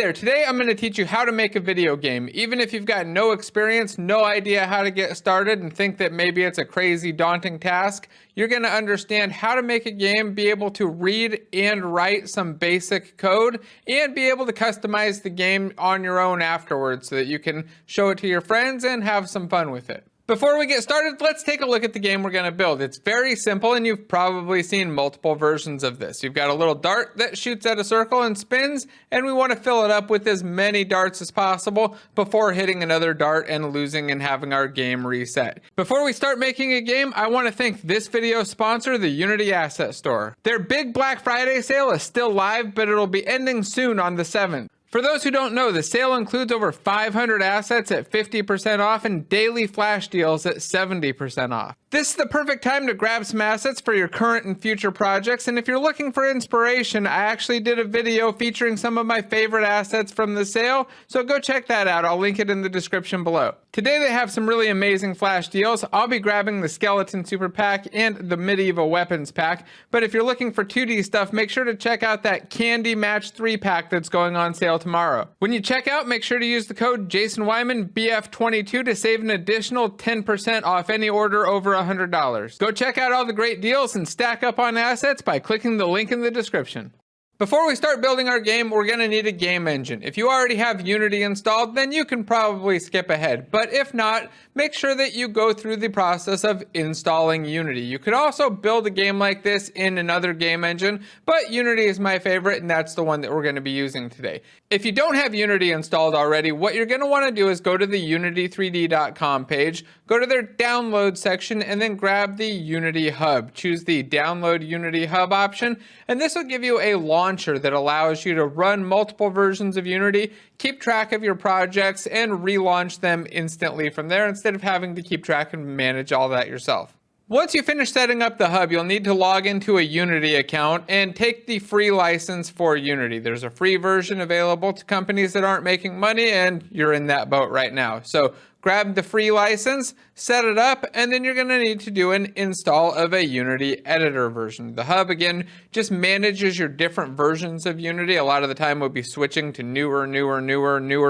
Hey there, today I'm going to teach you how to make a video game. Even if you've got no experience, no idea how to get started, and think that maybe it's a crazy, daunting task, you're going to understand how to make a game, be able to read and write some basic code, and be able to customize the game on your own afterwards so that you can show it to your friends and have some fun with it. Before we get started, let's take a look at the game we're going to build. It's very simple, and you've probably seen multiple versions of this. You've got a little dart that shoots at a circle and spins, and we want to fill it up with as many darts as possible before hitting another dart and losing and having our game reset. Before we start making a game, I want to thank this video sponsor, the Unity Asset Store. Their big Black Friday sale is still live, but it'll be ending soon on the 7th. For those who don't know, the sale includes over 500 assets at 50% off and daily flash deals at 70% off. This is the perfect time to grab some assets for your current and future projects, and if you're looking for inspiration, I actually did a video featuring some of my favorite assets from the sale, so go check that out. I'll link it in the description below. Today they have some really amazing flash deals. I'll be grabbing the Skeleton Super Pack and the Medieval Weapons Pack, but if you're looking for 2D stuff, make sure to check out that Candy Match 3 pack that's going on sale tomorrow. When you check out, make sure to use the code Weimann BF22 to save an additional 10% off any order over $100. Go check out all the great deals and stack up on assets by clicking the link in the description. Before we start building our game, we're going to need a game engine. If you already have Unity installed, then you can probably skip ahead. But if not, make sure that you go through the process of installing Unity. You could also build a game like this in another game engine, but Unity is my favorite, and that's the one that we're going to be using today. If you don't have Unity installed already, what you're going to want to do is go to the unity3d.com page, go to their download section, and then grab the Unity Hub. Choose the Download Unity Hub option, and this will give you a launcher that allows you to run multiple versions of Unity, keep track of your projects, and relaunch them instantly from there instead of having to keep track and manage all that yourself. Once you finish setting up the hub, you'll need to log into a Unity account and take the free license for Unity. There's a free version available to companies that aren't making money, and you're in that boat right now. So grab the free license, set it up, and then you're going to need to do an install of a Unity editor version. The hub, again, just manages your different versions of Unity. A lot of the time we'll be switching to newer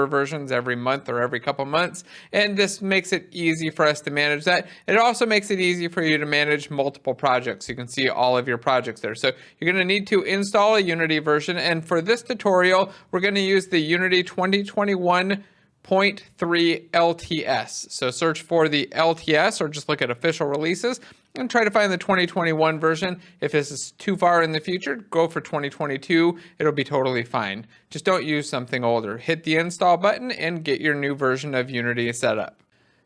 versions every month or every couple months, and this makes it easy for us to manage that. It also makes it easy for you to manage multiple projects. You can see all of your projects there. So you're going to need to install a Unity version, and for this tutorial, we're going to use the Unity 2021 0.3 LTS. So search for the LTS or just look at official releases and try to find the 2021 version. If this is too far in the future, go for 2022. It'll be totally fine. Just don't use something older. Hit the install button and get your new version of Unity set up.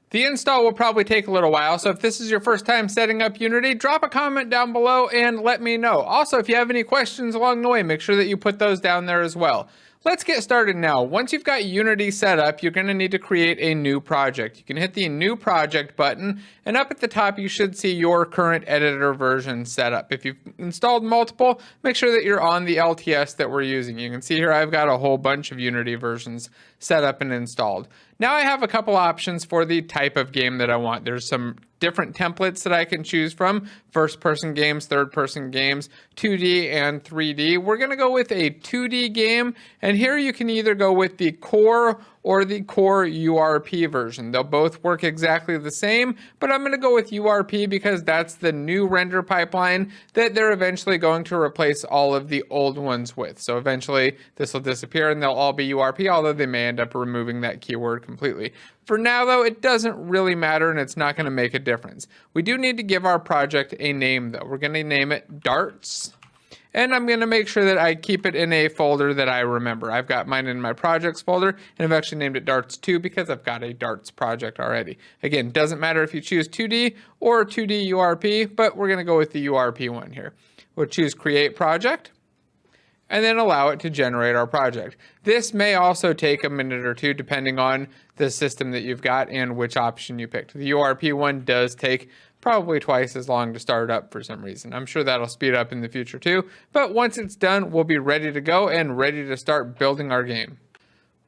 The install will probably take a little while, so if this is your first time setting up Unity, drop a comment down below and let me know. Also, if you have any questions along the way, make sure that you put those down there as well. Let's get started now. Once you've got Unity set up, you're going to need to create a new project. You can hit the New Project button, and up at the top you should see your current editor version set up. If you've installed multiple, make sure that you're on the LTS that we're using. You can see here I've got a whole bunch of Unity versions set up and installed. Now I have a couple options for the type of game that I want. There's some different templates that I can choose from: first-person games, third-person games, 2D and 3D. We're going to go with a 2D game, and here you can either go with the core or the core URP version. They'll both work exactly the same, but I'm going to go with URP because that's the new render pipeline that they're eventually going to replace all of the old ones with. So eventually this will disappear and they'll all be URP, although they may end up removing that keyword completely. For now though, it doesn't really matter and it's not going to make a difference. We do need to give our project a name though. We're going to name it Darts. And I'm going to make sure that I keep it in a folder that I remember. I've got mine in my projects folder, and I've actually named it Darts 2 because I've got a Darts project already. Again, doesn't matter if you choose 2D or 2D URP, but we're going to go with the URP one here. We'll choose Create Project, and then allow it to generate our project. This may also take a minute or two depending on the system that you've got and which option you picked. The URP one does take probably twice as long to start up for some reason. I'm sure that'll speed up in the future too, but once it's done, we'll be ready to go and ready to start building our game.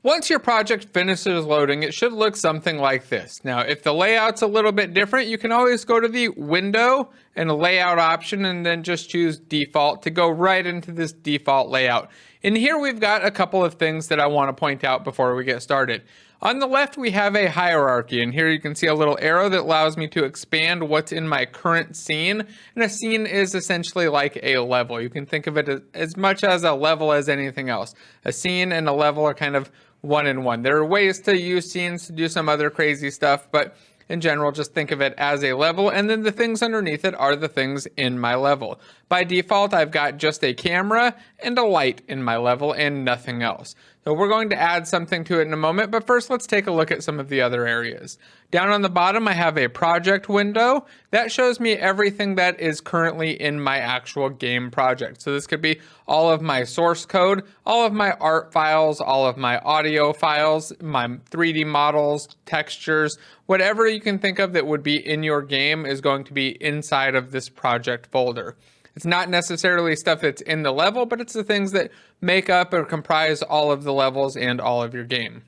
Once your project finishes loading, it should look something like this. Now, if the layout's a little bit different, you can always go to the Window and Layout option and then just choose Default to go right into this default layout. In here, we've got a couple of things that I want to point out before we get started. On the left, we have a hierarchy, and here you can see a little arrow that allows me to expand what's in my current scene, and a scene is essentially like a level. You can think of it as much as a level as anything else. A scene and a level are kind of one in one. There are ways to use scenes to do some other crazy stuff, but in general, just think of it as a level, and then the things underneath it are the things in my level. By default, I've got just a camera and a light in my level and nothing else. So we're going to add something to it in a moment, but first let's take a look at some of the other areas. Down on the bottom, I have a project window. That shows me everything that is currently in my actual game project. So this could be all of my source code, all of my art files, all of my audio files, my 3D models, textures, whatever you can think of that would be in your game is going to be inside of this project folder. It's not necessarily stuff that's in the level, but it's the things that make up or comprise all of the levels and all of your game.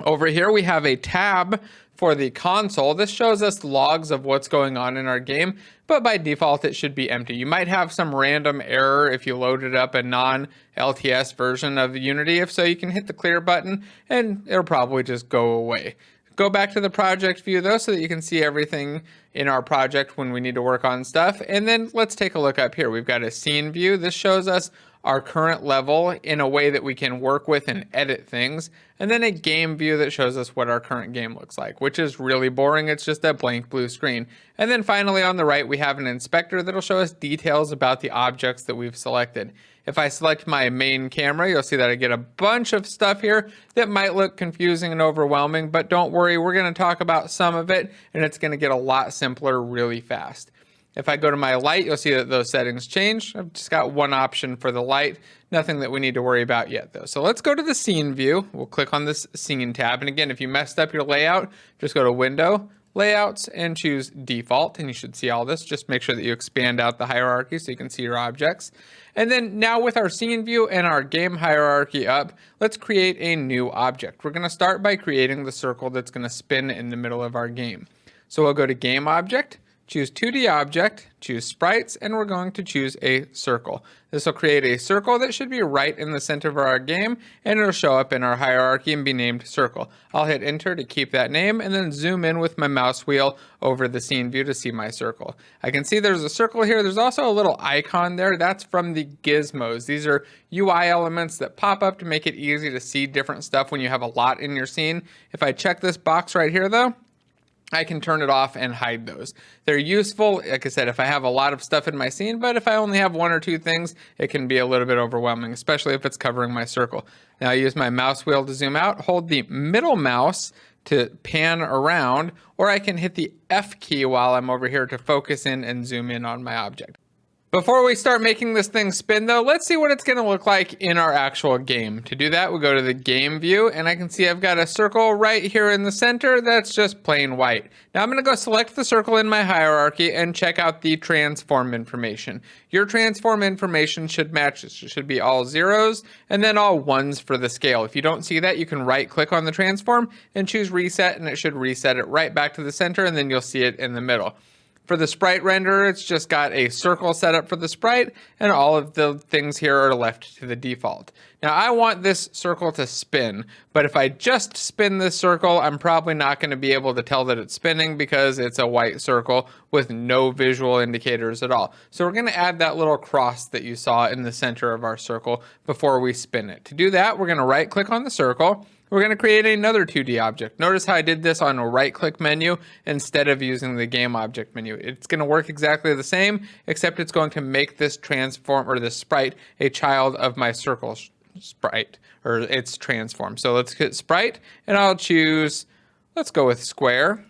Over here, we have a tab for the console. This shows us logs of what's going on in our game, but by default, it should be empty. You might have some random error if you loaded up a non-LTS version of Unity. If so, you can hit the clear button and it'll probably just go away. Go back to the project view though, so that you can see everything in our project when we need to work on stuff. And then let's take a look up here. We've got a scene view. This shows us our current level in a way that we can work with and edit things. And then a game view that shows us what our current game looks like, which is really boring. It's just a blank blue screen. And then finally on the right, we have an inspector that'll show us details about the objects that we've selected. If I select my main camera, you'll see that I get a bunch of stuff here that might look confusing and overwhelming, but don't worry, we're going to talk about some of it, and it's going to get a lot simpler really fast. If I go to my light, you'll see that those settings change. I've just got one option for the light, nothing that we need to worry about yet though. So let's go to the scene view. We'll click on this scene tab, and again, if you messed up your layout, just go to Window, Layouts, and choose Default, and you should see all this. Just make sure that you expand out the hierarchy so you can see your objects. And then now with our scene view and our game hierarchy up, let's create a new object. We're going to start by creating the circle that's going to spin in the middle of our game. So we'll go to Game Object, choose 2D Object, choose Sprites, and we're going to choose a circle. This will create a circle that should be right in the center of our game, and it'll show up in our hierarchy and be named Circle. I'll hit Enter to keep that name, and then zoom in with my mouse wheel over the scene view to see my circle. I can see there's a circle here. There's also a little icon there. That's from the gizmos. These are UI elements that pop up to make it easy to see different stuff when you have a lot in your scene. If I check this box right here, though, I can turn it off and hide those. They're useful, like I said, if I have a lot of stuff in my scene, but if I only have one or two things, it can be a little bit overwhelming, especially if it's covering my circle. Now I use my mouse wheel to zoom out, hold the middle mouse to pan around, or I can hit the F key while I'm over here to focus in and zoom in on my object. Before we start making this thing spin though, let's see what it's going to look like in our actual game. To do that, we'll go to the game view, and I can see I've got a circle right here in the center that's just plain white. Now I'm going to go select the circle in my hierarchy and check out the transform information. Your transform information should match. It should be all zeros and then all ones for the scale. If you don't see that, you can right click on the transform and choose reset, and it should reset it right back to the center, and then you'll see it in the middle. For the sprite renderer, it's just got a circle set up for the sprite, and all of the things here are left to the default. Now I want this circle to spin, but if I just spin this circle, I'm probably not going to be able to tell that it's spinning because it's a white circle with no visual indicators at all. So we're going to add that little cross that you saw in the center of our circle before we spin it. To do that, we're going to right click on the circle. We're going to create another 2D object. Notice how I did this on a right-click menu instead of using the game object menu. It's going to work exactly the same, except it's going to make this transform, or this sprite, a child of my circle sprite, or its transform. So let's hit sprite, and I'll choose, let's go with square.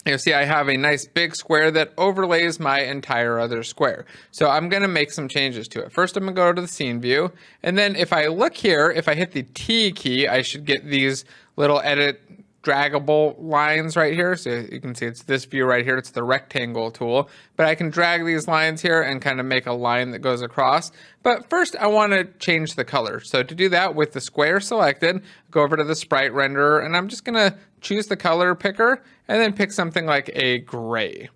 You'll see I have a nice big square that overlays my entire other square. So I'm going to make some changes to it. First, I'm going to go to the scene view. And then if I look here, if I hit the T key, I should get these little edit draggable lines right here. So you can see it's this view right here. It's the rectangle tool. But I can drag these lines here and kind of make a line that goes across. But first, I want to change the color. So to do that, with the square selected, go over to the sprite renderer, and I'm just going to choose the color picker and then pick something like a gray.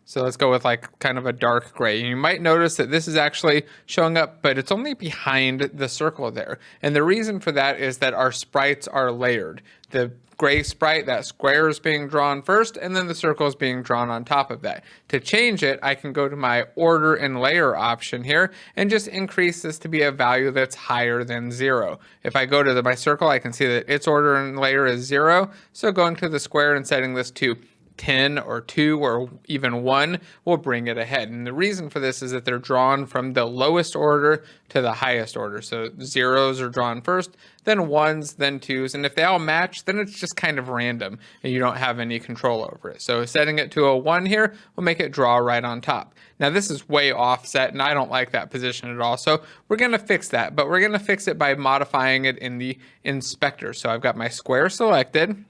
So let's go with like kind of a dark gray. And you might notice that this is actually showing up, but it's only behind the circle there. And the reason for that is that our sprites are layered. The gray sprite, that square is being drawn first, and then the circle is being drawn on top of that. To change it, I can go to my order and layer option here and just increase this to be a value that's higher than 0. If I go to my circle, I can see that its order and layer is 0. So going to the square and setting this to 10 or 2 or even 1 will bring it ahead. And the reason for this is that they're drawn from the lowest order to the highest order. So zeros are drawn first, then 1s, then 2s. And if they all match, then it's just kind of random and you don't have any control over it. So setting it to a 1 here will make it draw right on top. Now this is way offset and I don't like that position at all. So we're going to fix that, but we're going to fix it by modifying it in the inspector. So I've got my square selected.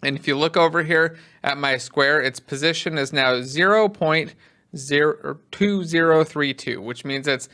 And if you look over here at my square, its position is now 0.2032, which means it's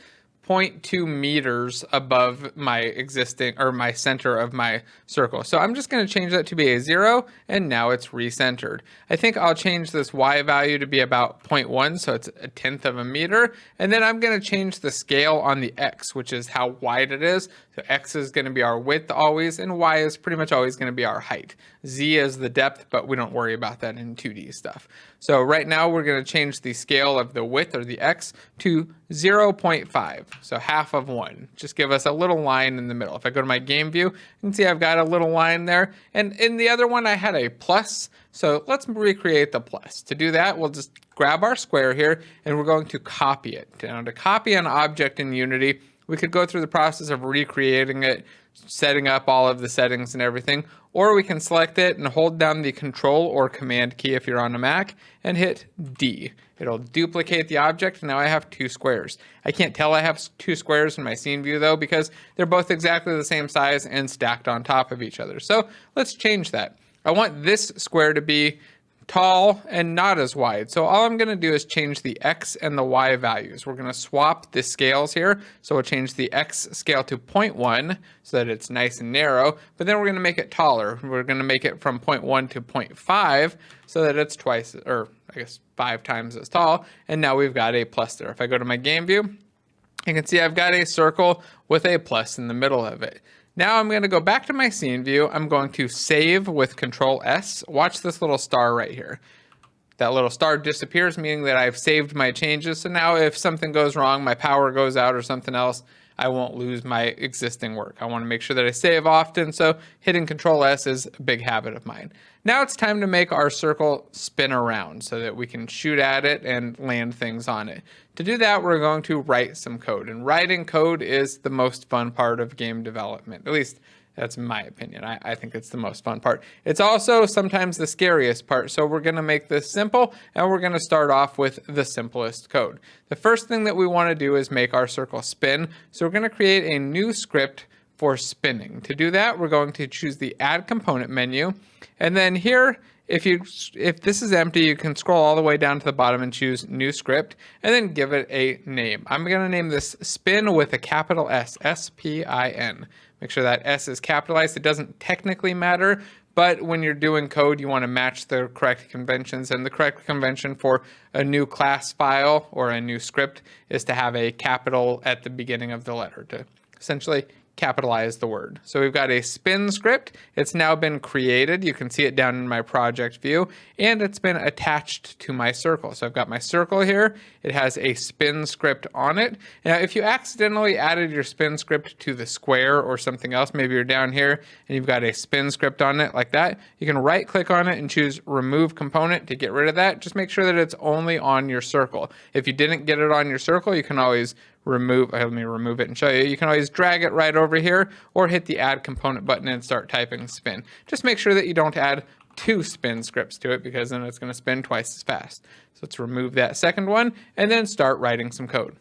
0.2 meters above my existing or my center of my circle. So I'm just going to change that to be a 0 and now it's recentered. I think I'll change this Y value to be about 0.1, so it's 1/10 of a meter. And then I'm going to change the scale on the X, which is how wide it is. So X is going to be our width always, and Y is pretty much always going to be our height. Z is the depth, but we don't worry about that in 2D stuff. So right now we're going to change the scale of the width or the X to 0.5, so half of 1. Just give us a little line in the middle. If I go to my game view, you can see I've got a little line there. And in the other one, I had a plus. So let's recreate the plus. To do that, we'll just grab our square here and we're going to copy it. Now to copy an object in Unity, we could go through the process of recreating it, setting up all of the settings and everything, or we can select it and hold down the Control or Command key if you're on a Mac and hit D. It'll duplicate the object. Now I have 2 squares. I can't tell I have 2 squares in my scene view though because they're both exactly the same size and stacked on top of each other. So let's change that. I want this square to be tall and not as wide. So all I'm going to do is change the X and the Y values. We're going to swap the scales here. So we'll change the X scale to 0.1 so that it's nice and narrow, but then we're going to make it taller. We're going to make it from 0.1 to 0.5 so that it's twice, or I guess 5 times as tall. And now we've got a plus there. If I go to my game view, you can see I've got a circle with a plus in the middle of it. Now I'm going to go back to my scene view. I'm going to save with Control S. Watch this little star right here. That little star disappears, meaning that I've saved my changes. So now if something goes wrong, my power goes out or something else, I won't lose my existing work. I want to make sure that I save often, so hitting Control S is a big habit of mine. Now it's time to make our circle spin around so that we can shoot at it and land things on it. To do that, we're going to write some code, and writing code is the most fun part of game development. At least that's my opinion. I think it's the most fun part. It's also sometimes the scariest part. So we're going to make this simple and we're going to start off with the simplest code. The first thing that we want to do is make our circle spin. So we're going to create a new script for spinning. To do that, we're going to choose the Add Component menu. And then here, if this is empty, you can scroll all the way down to the bottom and choose New Script and then give it a name. I'm going to name this Spin with a capital S, S-P-I-N. Make sure that S is capitalized. It doesn't technically matter, but when you're doing code, you want to match the correct conventions. And the correct convention for a new class file or a new script is to have a capital at the beginning of the letter to essentially capitalize the word. So we've got a spin script. It's now been created. You can see it down in my project view, and it's been attached to my circle. So I've got my circle here. It has a spin script on it. Now, if you accidentally added your spin script to the square or something else, maybe you're down here and you've got a spin script on it like that, you can right click on it and choose remove component to get rid of that. Just make sure that it's only on your circle. If you didn't get it on your circle, you can always let me remove it and show you. You can always drag it right over here or hit the add component button and start typing spin. Just make sure that you don't add 2 spin scripts to it because then it's going to spin twice as fast. So let's remove that second one and then start writing some code.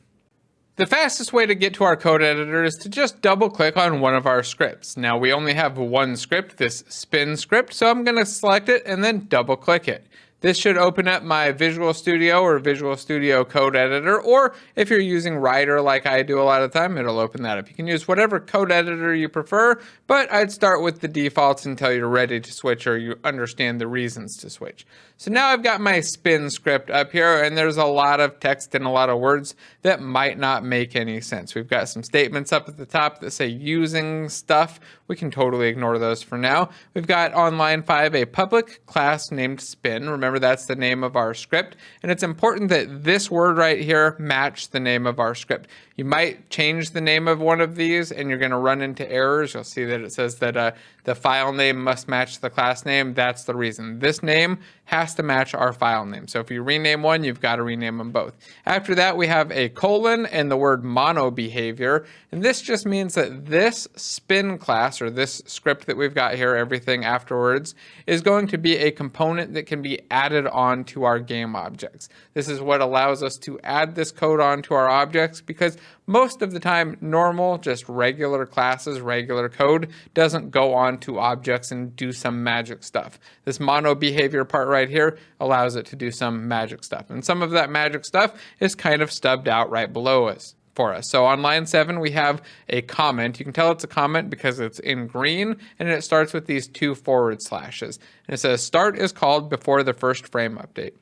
The fastest way to get to our code editor is to just double click on one of our scripts. Now we only have one script, this spin script, so I'm going to select it and then double click it. This should open up my Visual Studio or Visual Studio Code Editor, or if you're using Writer like I do a lot of the time, it'll open that up. You can use whatever code editor you prefer, but I'd start with the defaults until you're ready to switch or you understand the reasons to switch. So now I've got my spin script up here, and there's a lot of text and a lot of words that might not make any sense. We've got some statements up at the top that say using stuff. We can totally ignore those for now. We've got on line 5 a public class named spin. Remember, that's the name of our script, and it's important that this word right here match the name of our script. You might change the name of one of these and you're going to run into errors. You'll see that it says that the file name must match the class name. That's the reason. This name has to match our file name. So if you rename one, you've got to rename them both. After that, we have a colon and the word mono behavior. And this just means that this spin class, or this script that we've got here, everything afterwards, is going to be a component that can be added on to our game objects. This is what allows us to add this code onto our objects, because most of the time, normal, just regular classes, regular code doesn't go on to objects and do some magic stuff. This mono behavior part right here allows it to do some magic stuff. And some of that magic stuff is kind of stubbed out right below us for us. So on line 7, we have a comment. You can tell it's a comment because it's in green, and it starts with these 2 forward slashes. And it says start is called before the first frame update.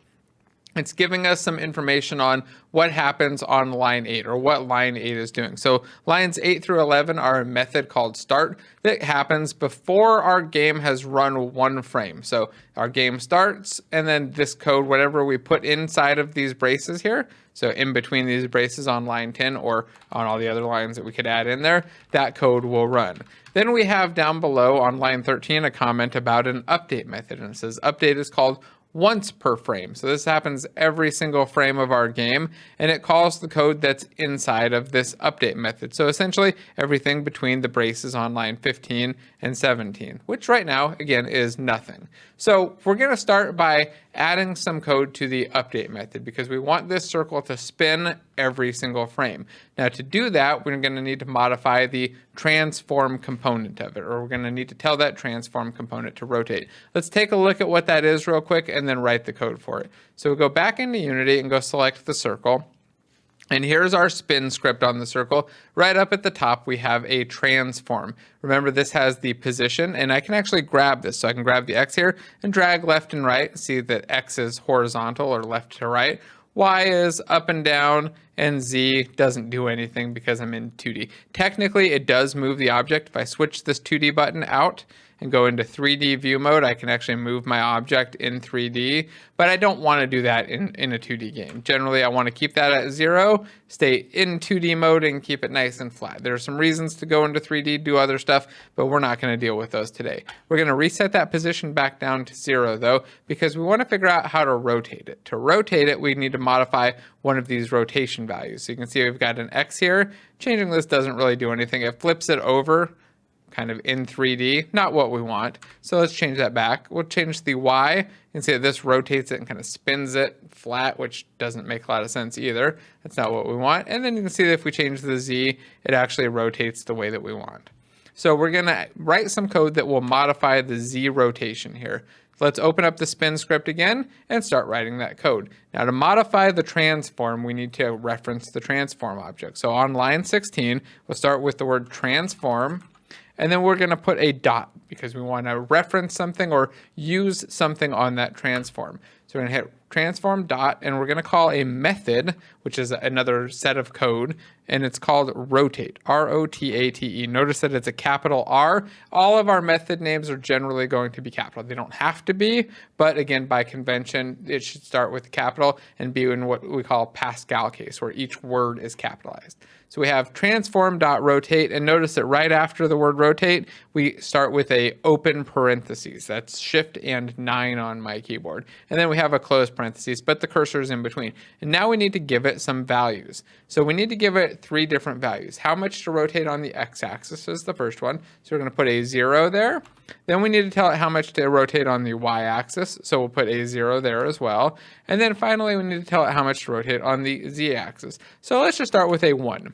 It's giving us some information on what happens on line 8, or what line 8 is doing. So lines 8 through 11 are a method called start that happens before our game has run 1 frame. So our game starts, and then this code, whatever we put inside of these braces here, so in between these braces on line 10 or on all the other lines that we could add in there, that code will run. Then we have down below on line 13 a comment about an update method, and it says update is called once per frame. So this happens every single frame of our game, and it calls the code that's inside of this update method. So essentially everything between the braces on line 15 and 17, which right now, again, is nothing. So we're going to start by adding some code to the update method because we want this circle to spin every single frame. Now to do that, we're going to need to modify the transform component of it, or we're going to need to tell that transform component to rotate. Let's take a look at what that is real quick and then write the code for it. So we'll go back into Unity and go select the circle. And here's our spin script on the circle. Right up at the top, we have a transform. Remember, this has the position, and I can actually grab this. So I can grab the X here and drag left and right. See that X is horizontal or left to right. Y is up and down, and Z doesn't do anything because I'm in 2D. Technically, it does move the object. If I switch this 2D button out and go into 3D view mode, I can actually move my object in 3D, but I don't want to do that in a 2D game. Generally, I want to keep that at 0, stay in 2D mode, and keep it nice and flat. There are some reasons to go into 3D, do other stuff, but we're not going to deal with those today. We're going to reset that position back down to 0, though, because we want to figure out how to rotate it. To rotate it, we need to modify one of these rotation values. So you can see we've got an X here. Changing this doesn't really do anything. It flips it over kind of in 3D, not what we want. So let's change that back. We'll change the Y. You can see that this rotates it and kind of spins it flat, which doesn't make a lot of sense either. That's not what we want. And then you can see that if we change the Z, it actually rotates the way that we want. So we're going to write some code that will modify the Z rotation here. Let's open up the spin script again and start writing that code. Now to modify the transform, we need to reference the transform object. So on line 16, we'll start with the word transform, and then we're going to put a dot because we want to reference something or use something on that transform. So we're going to hit transform dot, and we're going to call a method, which is another set of code, and it's called rotate, R-O-T-A-T-E. Notice that it's a capital R. All of our method names are generally going to be capital. They don't have to be, but again, by convention, it should start with capital and be in what we call Pascal case, where each word is capitalized. So we have transform.rotate, and notice that right after the word rotate, we start with a open parentheses. That's Shift and 9 on my keyboard. And then we have a closed parentheses, but the cursor is in between. And now we need to give it some values. So we need to give it 3 different values. How much to rotate on the x-axis is the first one. So we're going to put a 0 there. Then we need to tell it how much to rotate on the y-axis. So we'll put a 0 there as well. And then finally, we need to tell it how much to rotate on the z-axis. So let's just start with a 1.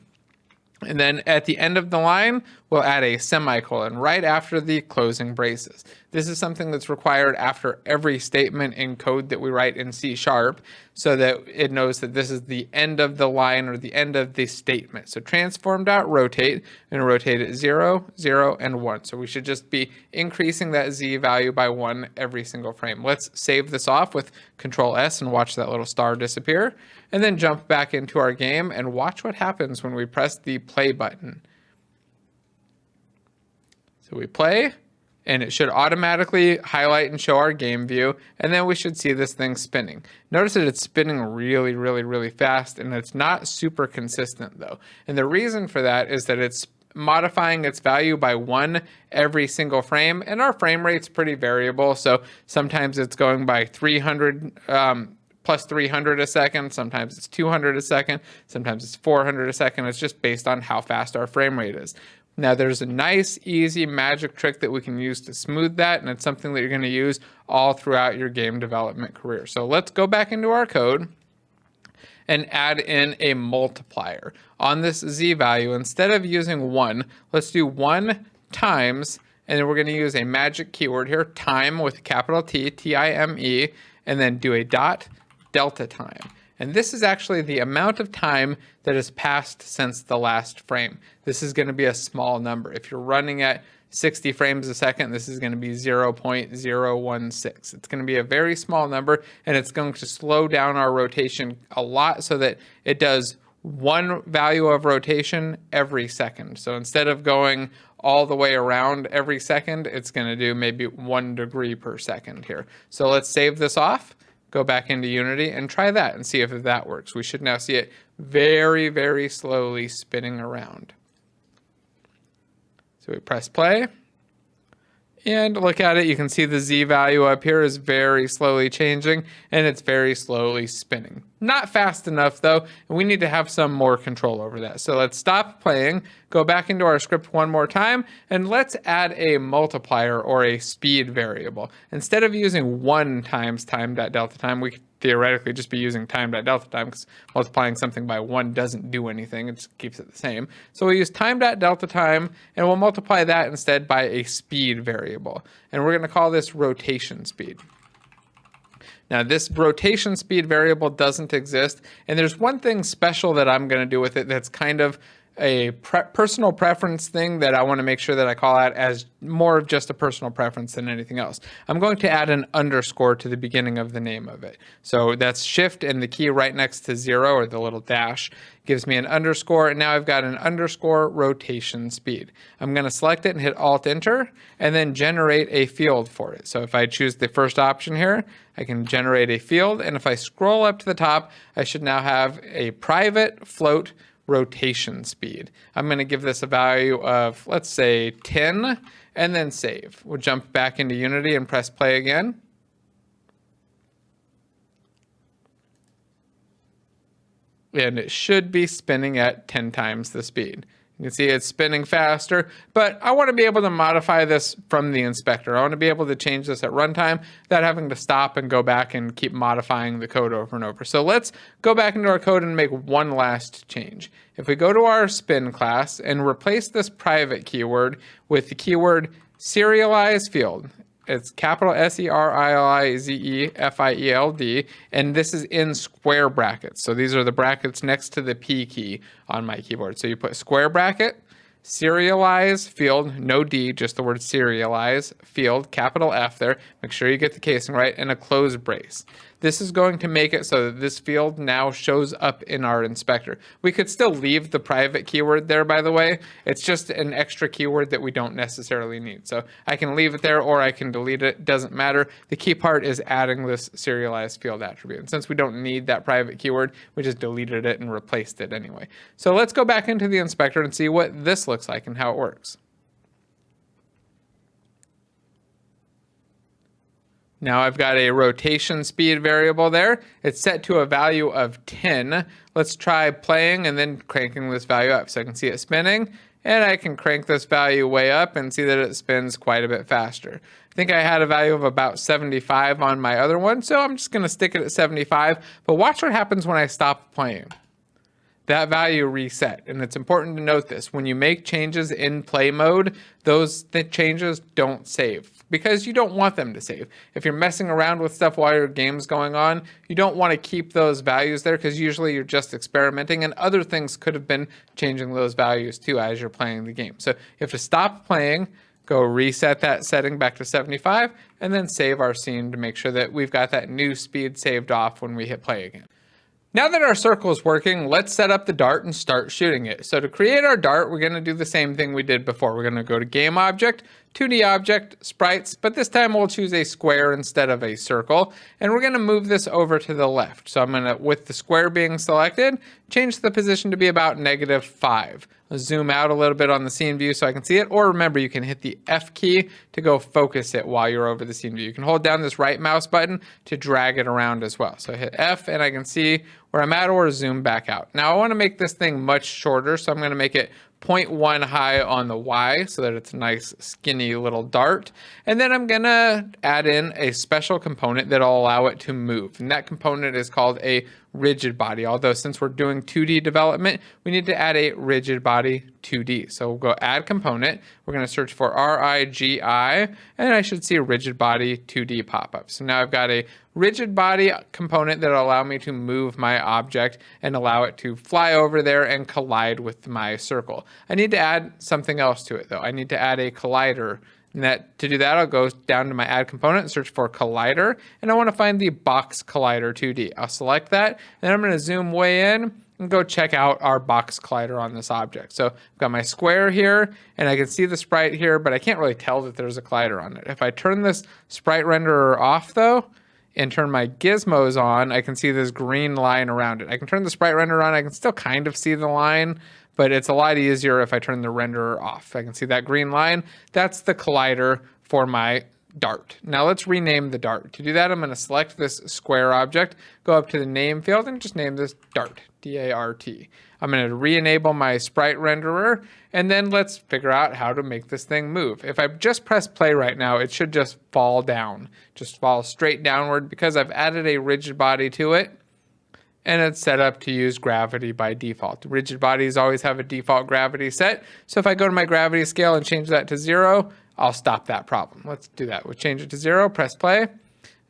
And then at the end of the line, we'll add a semicolon right after the closing braces. This is something that's required after every statement in code that we write in C# so that it knows that this is the end of the line or the end of the statement. So transform.rotate, and rotate it 0, 0, and 1. So we should just be increasing that Z value by 1 every single frame. Let's save this off with Control S and watch that little star disappear. And then jump back into our game and watch what happens when we press the play button. So we play, and it should automatically highlight and show our game view, and then we should see this thing spinning. Notice that it's spinning really, really, really fast, and it's not super consistent though. And the reason for that is that it's modifying its value by 1 every single frame, and our frame rate's pretty variable, so sometimes it's going by 300 plus 300 a second, sometimes it's 200 a second, sometimes it's 400 a second. It's just based on how fast our frame rate is. Now there's a nice, easy magic trick that we can use to smooth that, and it's something that you're going to use all throughout your game development career. So let's go back into our code and add in a multiplier on this Z value. Instead of using 1, let's do 1 times, and then we're going to use a magic keyword here, time with a capital T, T-I-M-E, and then do a dot delta time. And this is actually the amount of time that has passed since the last frame. This is going to be a small number. If you're running at 60 frames a second, this is going to be 0.016. It's going to be a very small number, and it's going to slow down our rotation a lot so that it does 1 value of rotation every second. So instead of going all the way around every second, it's going to do maybe 1 degree per second here. So let's save this off. Go back into Unity and try that and see if that works. We should now see it very, very slowly spinning around. So we press play and look at it. You can see the Z value up here is very slowly changing, and it's very slowly spinning. Not fast enough though, and we need to have some more control over that. So let's stop playing, go back into our script one more time, and let's add a multiplier or a speed variable. Instead of using 1 times time.delta time, we could theoretically just be using time.delta time, because multiplying something by 1 doesn't do anything, it just keeps it the same. So we'll use time.delta time, and we'll multiply that instead by a speed variable. And we're going to call this rotation speed. Now this rotation speed variable doesn't exist, and there's one thing special that I'm going to do with it that's kind of a personal preference thing that I want to make sure that I call out as more of just a personal preference than anything else. I'm going to add an underscore to the beginning of the name of it. So that's shift and the key right next to 0, or the little dash, gives me an underscore, and now I've got an underscore rotation speed. I'm going to select it and hit Alt Enter, and then generate a field for it. So if I choose the first option here, I can generate a field, and if I scroll up to the top, I should now have a private float rotation speed. I'm going to give this a value of, let's say, 10, and then save. We'll jump back into Unity and press play again. And it should be spinning at 10 times the speed. You can see it's spinning faster, but I want to be able to modify this from the inspector. I want to be able to change this at runtime without having to stop and go back and keep modifying the code over and over. So let's go back into our code and make one last change. If we go to our spin class and replace this private keyword with the keyword serialize field, it's capital SERILIZEFIELD, and this is in square brackets. So these are the brackets next to the P key on my keyboard. So you put square bracket, serialize field, no D, just the word serialize field, capital F there. Make sure you get the casing right, and a close brace. This is going to make it so that this field now shows up in our inspector. We could still leave the private keyword there, by the way. It's just an extra keyword that we don't necessarily need. So I can leave it there or I can delete it. Doesn't matter. The key part is adding this serialized field attribute. And since we don't need that private keyword, we just deleted it and replaced it anyway. So let's go back into the inspector and see what this looks like and how it works. Now I've got a rotation speed variable there. It's set to a value of 10. Let's try playing and then cranking this value up so I can see it spinning. And I can crank this value way up and see that it spins quite a bit faster. I think I had a value of about 75 on my other one, so I'm just going to stick it at 75. But watch what happens when I stop playing. that value reset. And it's important to note this. When you make changes in play mode, those changes don't save because you don't want them to save. If you're messing around with stuff while your game's going on, you don't want to keep those values there because usually you're just experimenting and other things could have been changing those values too as you're playing the game. So you have to stop playing, go reset that setting back to 75, and then save our scene to make sure that we've got that new speed saved off when we hit play again. Now that our circle is working, let's set up the dart and start shooting it. So to create our dart, we're going to do the same thing we did before. We're going to go to Game Object, 2D Object, Sprites, but this time we'll choose a square instead of a circle, and we're going to move this over to the left. So I'm going to, with the square being selected, change the position to be about -5. I'll zoom out a little bit on the scene view so I can see it, or remember you can hit the F key to go focus it while you're over the scene view. You can hold down this right mouse button to drag it around as well. So I hit F and I can see where I'm at or zoom back out. Now I want to make this thing much shorter, so I'm going to make it 0.1 high on the Y so that it's a nice skinny little dart. And then I'm going to add in a special component that'll allow it to move. And that component is called a rigid body. Although since we're doing 2D development, we need to add a rigid body 2D. So we'll go add component. We're going to search for RIGI, and I should see a rigid body 2D pop up. So now I've got a rigid body component that will allow me to move my object and allow it to fly over there and collide with my circle. I need to add something else to it though. I need to add a collider. And to do that, I'll go down to my add component and search for collider, and I want to find the box collider 2D. I'll select that, and I'm going to zoom way in and go check out our box collider on this object. So I've got my square here, and I can see the sprite here, but I can't really tell that there's a collider on it. If I turn this sprite renderer off though, and turn my gizmos on, I can see this green line around it. I can turn the sprite renderer on, I can still kind of see the line, but it's a lot easier if I turn the renderer off. I can see that green line. That's the collider for my dart. Now let's rename the dart. To do that, I'm going to select this square object, go up to the name field, and just name this dart, D-A-R-T. I'm going to re-enable my sprite renderer, and then let's figure out how to make this thing move. If I just press play right now, it should just fall down, just fall straight downward because I've added a rigid body to it. And it's set up to use gravity by default. Rigid bodies always have a default gravity set. So if I go to my gravity scale and change that to 0, I'll stop that problem. Let's do that. We'll change it to 0, press play. You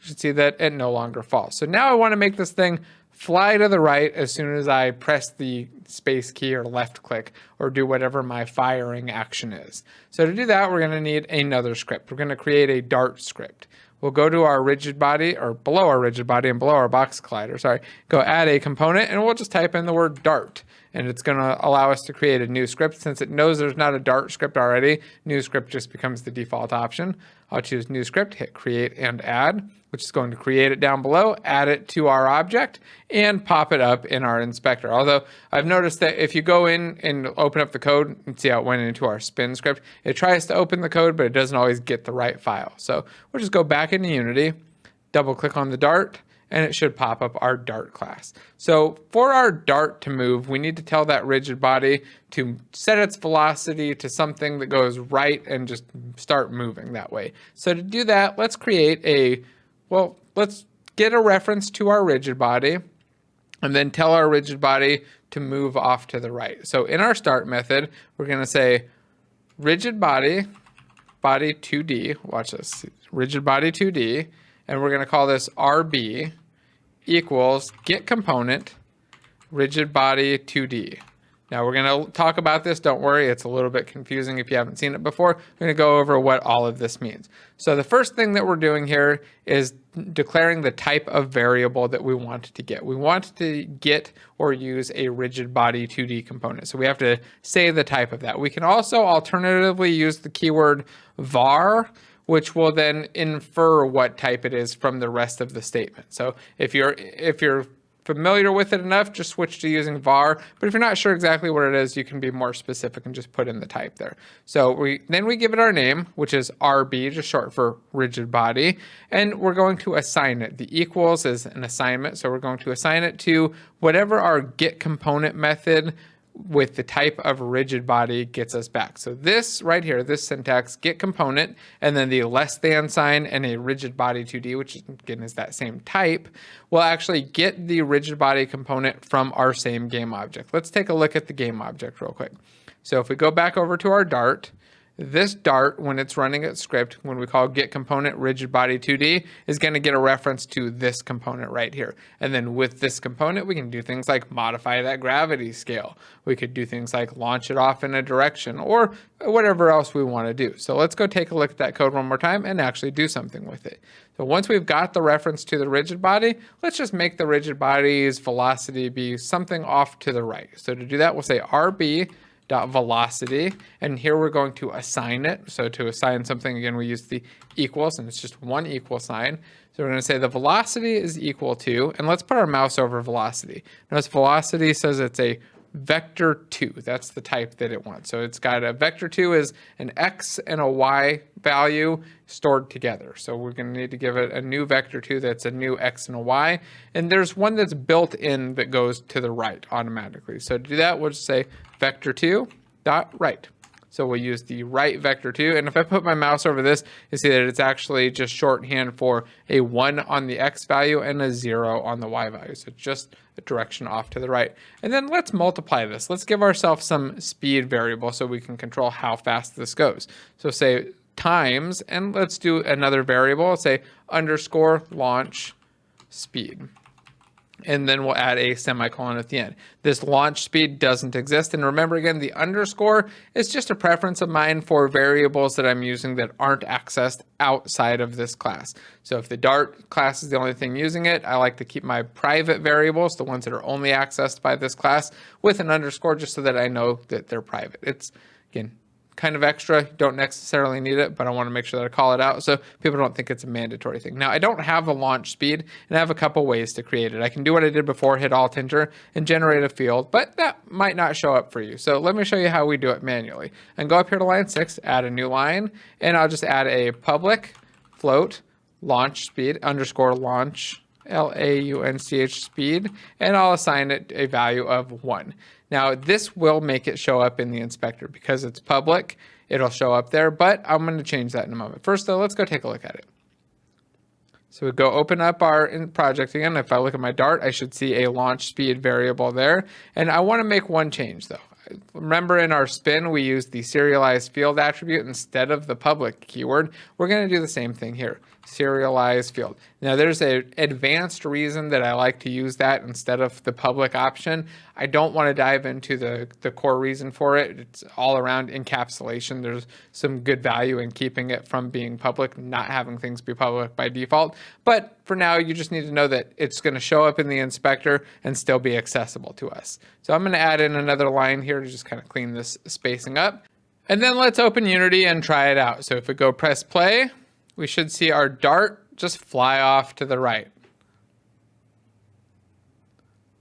should see that it no longer falls. So now I want to make this thing fly to the right as soon as I press the space key or left click or do whatever my firing action is. So to do that, we're going to need another script. We're going to create a dart script. We'll go to our rigid body, or below our rigid body and below our box collider, sorry, go add a component, and we'll just type in the word dart. And it's going to allow us to create a new script. Since it knows there's not a dart script already, new script just becomes the default option. I'll choose new script, hit create and add, which is going to create it down below, add it to our object, and pop it up in our inspector. Although I've noticed that if you go in and open up the code and see how it went into our spin script, it tries to open the code, but it doesn't always get the right file. So we'll just go back into Unity, double click on the dart, and it should pop up our dart class. So for our dart to move, we need to tell that rigid body to set its velocity to something that goes right and just start moving that way. So to do that, let's create let's get a reference to our rigid body and then tell our rigid body to move off to the right. So in our start method, we're going to say rigid body 2D, watch this, rigid body 2D, and we're going to call this RB equals get component rigid body 2D. Now we're going to talk about this. Don't worry, it's a little bit confusing if you haven't seen it before. We're going to go over what all of this means. So the first thing that we're doing here is declaring the type of variable that we want to get. We want to get or use a rigid body 2D component. So we have to say the type of that. We can also alternatively use the keyword var, which will then infer what type it is from the rest of the statement. So if you're familiar with it enough, just switch to using var. But if you're not sure exactly what it is, you can be more specific and just put in the type there. So then we give it our name, which is RB, just short for rigid body, and we're going to assign it. The equals is an assignment, so we're going to assign it to whatever our get component method with the type of rigid body gets us back. So this right here, this syntax, get component, and then the less than sign and a rigid body 2D, which again is that same type, will actually get the rigid body component from our same game object. Let's take a look at the game object real quick. So if we go back over to our Dart, this Dart, when it's running its script, when we call get component rigid body 2D, is going to get a reference to this component right here. And then with this component, we can do things like modify that gravity scale. We could do things like launch it off in a direction or whatever else we want to do. So let's go take a look at that code one more time and actually do something with it. So once we've got the reference to the rigid body, let's just make the rigid body's velocity be something off to the right. So to do that, we'll say RB dot velocity, and here we're going to assign it. So to assign something, again, we use the equals, and it's just one equal sign. So we're going to say the velocity is equal to, and let's put our mouse over velocity. Notice velocity says it's a vector 2. That's the type that it wants. So it's got a vector 2 is an x and a y value stored together. So we're going to need to give it a new vector 2 that's a new x and a y. And there's one that's built in that goes to the right automatically. So to do that, we'll just say vector 2 dot right. So we'll use the right vector 2. And if I put my mouse over this, you see that it's actually just shorthand for a 1 on the x value and a 0 on the y value. So just a direction off to the right. And then let's multiply this. Let's give ourselves some speed variable so we can control how fast this goes. So say times, and let's do another variable. Say underscore launch speed. And then we'll add a semicolon at the end. This launch speed doesn't exist. And remember, again, the underscore is just a preference of mine for variables that I'm using that aren't accessed outside of this class. So if the Dart class is the only thing using it, I like to keep my private variables, the ones that are only accessed by this class, with an underscore just so that I know that they're private. It's, again, kind of extra. You don't necessarily need it, but I want to make sure that I call it out so people don't think it's a mandatory thing. Now, I don't have a launch speed, and I have a couple ways to create it. I can do what I did before, hit Alt Enter, and generate a field, but that might not show up for you. So let me show you how we do it manually. And go up here to line 6, add a new line, and I'll just add a public float launch speed underscore launch launch speed, and I'll assign it a value of 1. Now, this will make it show up in the inspector because it's public. It'll show up there, but I'm going to change that in a moment. First, though, let's go take a look at it. So we go open up our project again. If I look at my Dart, I should see a launch speed variable there. And I want to make one change, though. Remember in our spin, we used the serialized field attribute instead of the public keyword. We're going to do the same thing here, serialized field. Now there's an advanced reason that I like to use that instead of the public option. I don't want to dive into the core reason for it. It's all around encapsulation. There's some good value in keeping it from being public, not having things be public by default. But for now, you just need to know that it's going to show up in the inspector and still be accessible to us. So I'm going to add in another line here to just kind of clean this spacing up. And then let's open Unity and try it out. So if we go press play, we should see our Dart just fly off to the right.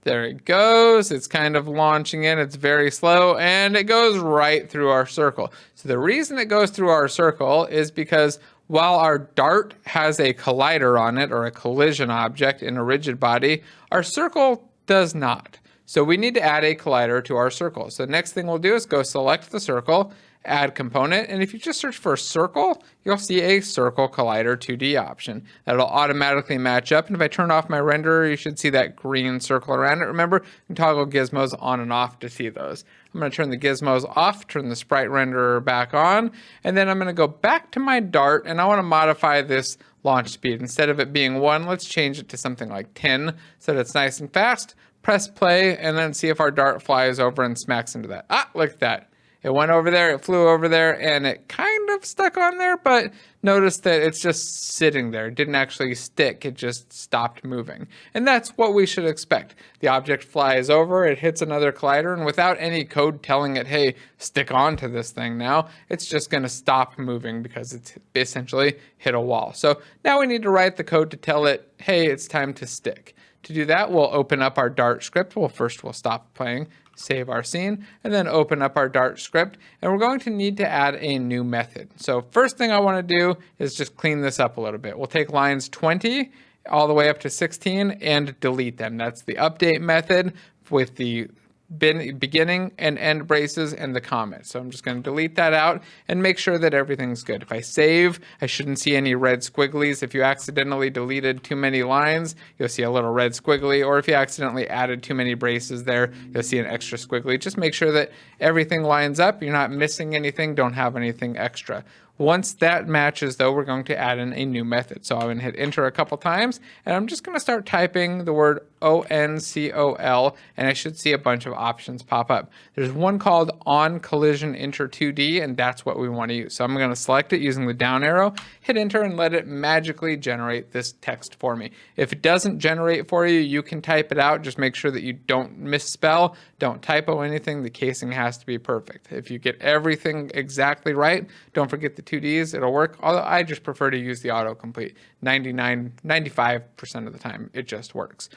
There it goes. It's kind of launching in. It's very slow, and it goes right through our circle. So the reason it goes through our circle is because while our Dart has a collider on it, or a collision object in a rigid body, our circle does not. So we need to add a collider to our circle. So the next thing we'll do is go select the circle, add component, and if you just search for circle, you'll see a circle collider 2D option. That'll automatically match up, and if I turn off my renderer, you should see that green circle around it. Remember, you can toggle gizmos on and off to see those. I'm going to turn the gizmos off, turn the sprite renderer back on, and then I'm going to go back to my Dart, and I want to modify this launch speed. Instead of it being 1, let's change it to something like 10 so that it's nice and fast. Press play, and then see if our Dart flies over and smacks into that. Ah, look at that. It went over there, it flew over there, and it kind of stuck on there, but notice that it's just sitting there. It didn't actually stick, it just stopped moving. And that's what we should expect. The object flies over, it hits another collider, and without any code telling it, hey, stick onto this thing now, it's just going to stop moving because it's essentially hit a wall. So now we need to write the code to tell it, hey, it's time to stick. To do that, we'll open up our Dart script. We'll stop playing, save our scene, and then open up our Dart script. And we're going to need to add a new method. So first thing I want to do is just clean this up a little bit. We'll take lines 20 all the way up to 16 and delete them. That's the update method with the beginning and end braces and the comment. So I'm just going to delete that out and make sure that everything's good. If I save, I shouldn't see any red squigglies. If you accidentally deleted too many lines, you'll see a little red squiggly, or if you accidentally added too many braces there, you'll see an extra squiggly. Just make sure that everything lines up. You're not missing anything, don't have anything extra. Once that matches, though, we're going to add in a new method. So I'm going to hit enter a couple times, and I'm just going to start typing the word ONCOL, and I should see a bunch of options pop up. There's one called on collision enter 2D, and that's what we want to use. So I'm going to select it using the down arrow, hit enter, and let it magically generate this text for me. If it doesn't generate for you, you can type it out. Just make sure that you don't misspell, don't typo anything. The casing has to be perfect. If you get everything exactly right, don't forget the 2Ds, it'll work. Although I just prefer to use the autocomplete. 95% of the time, it just works.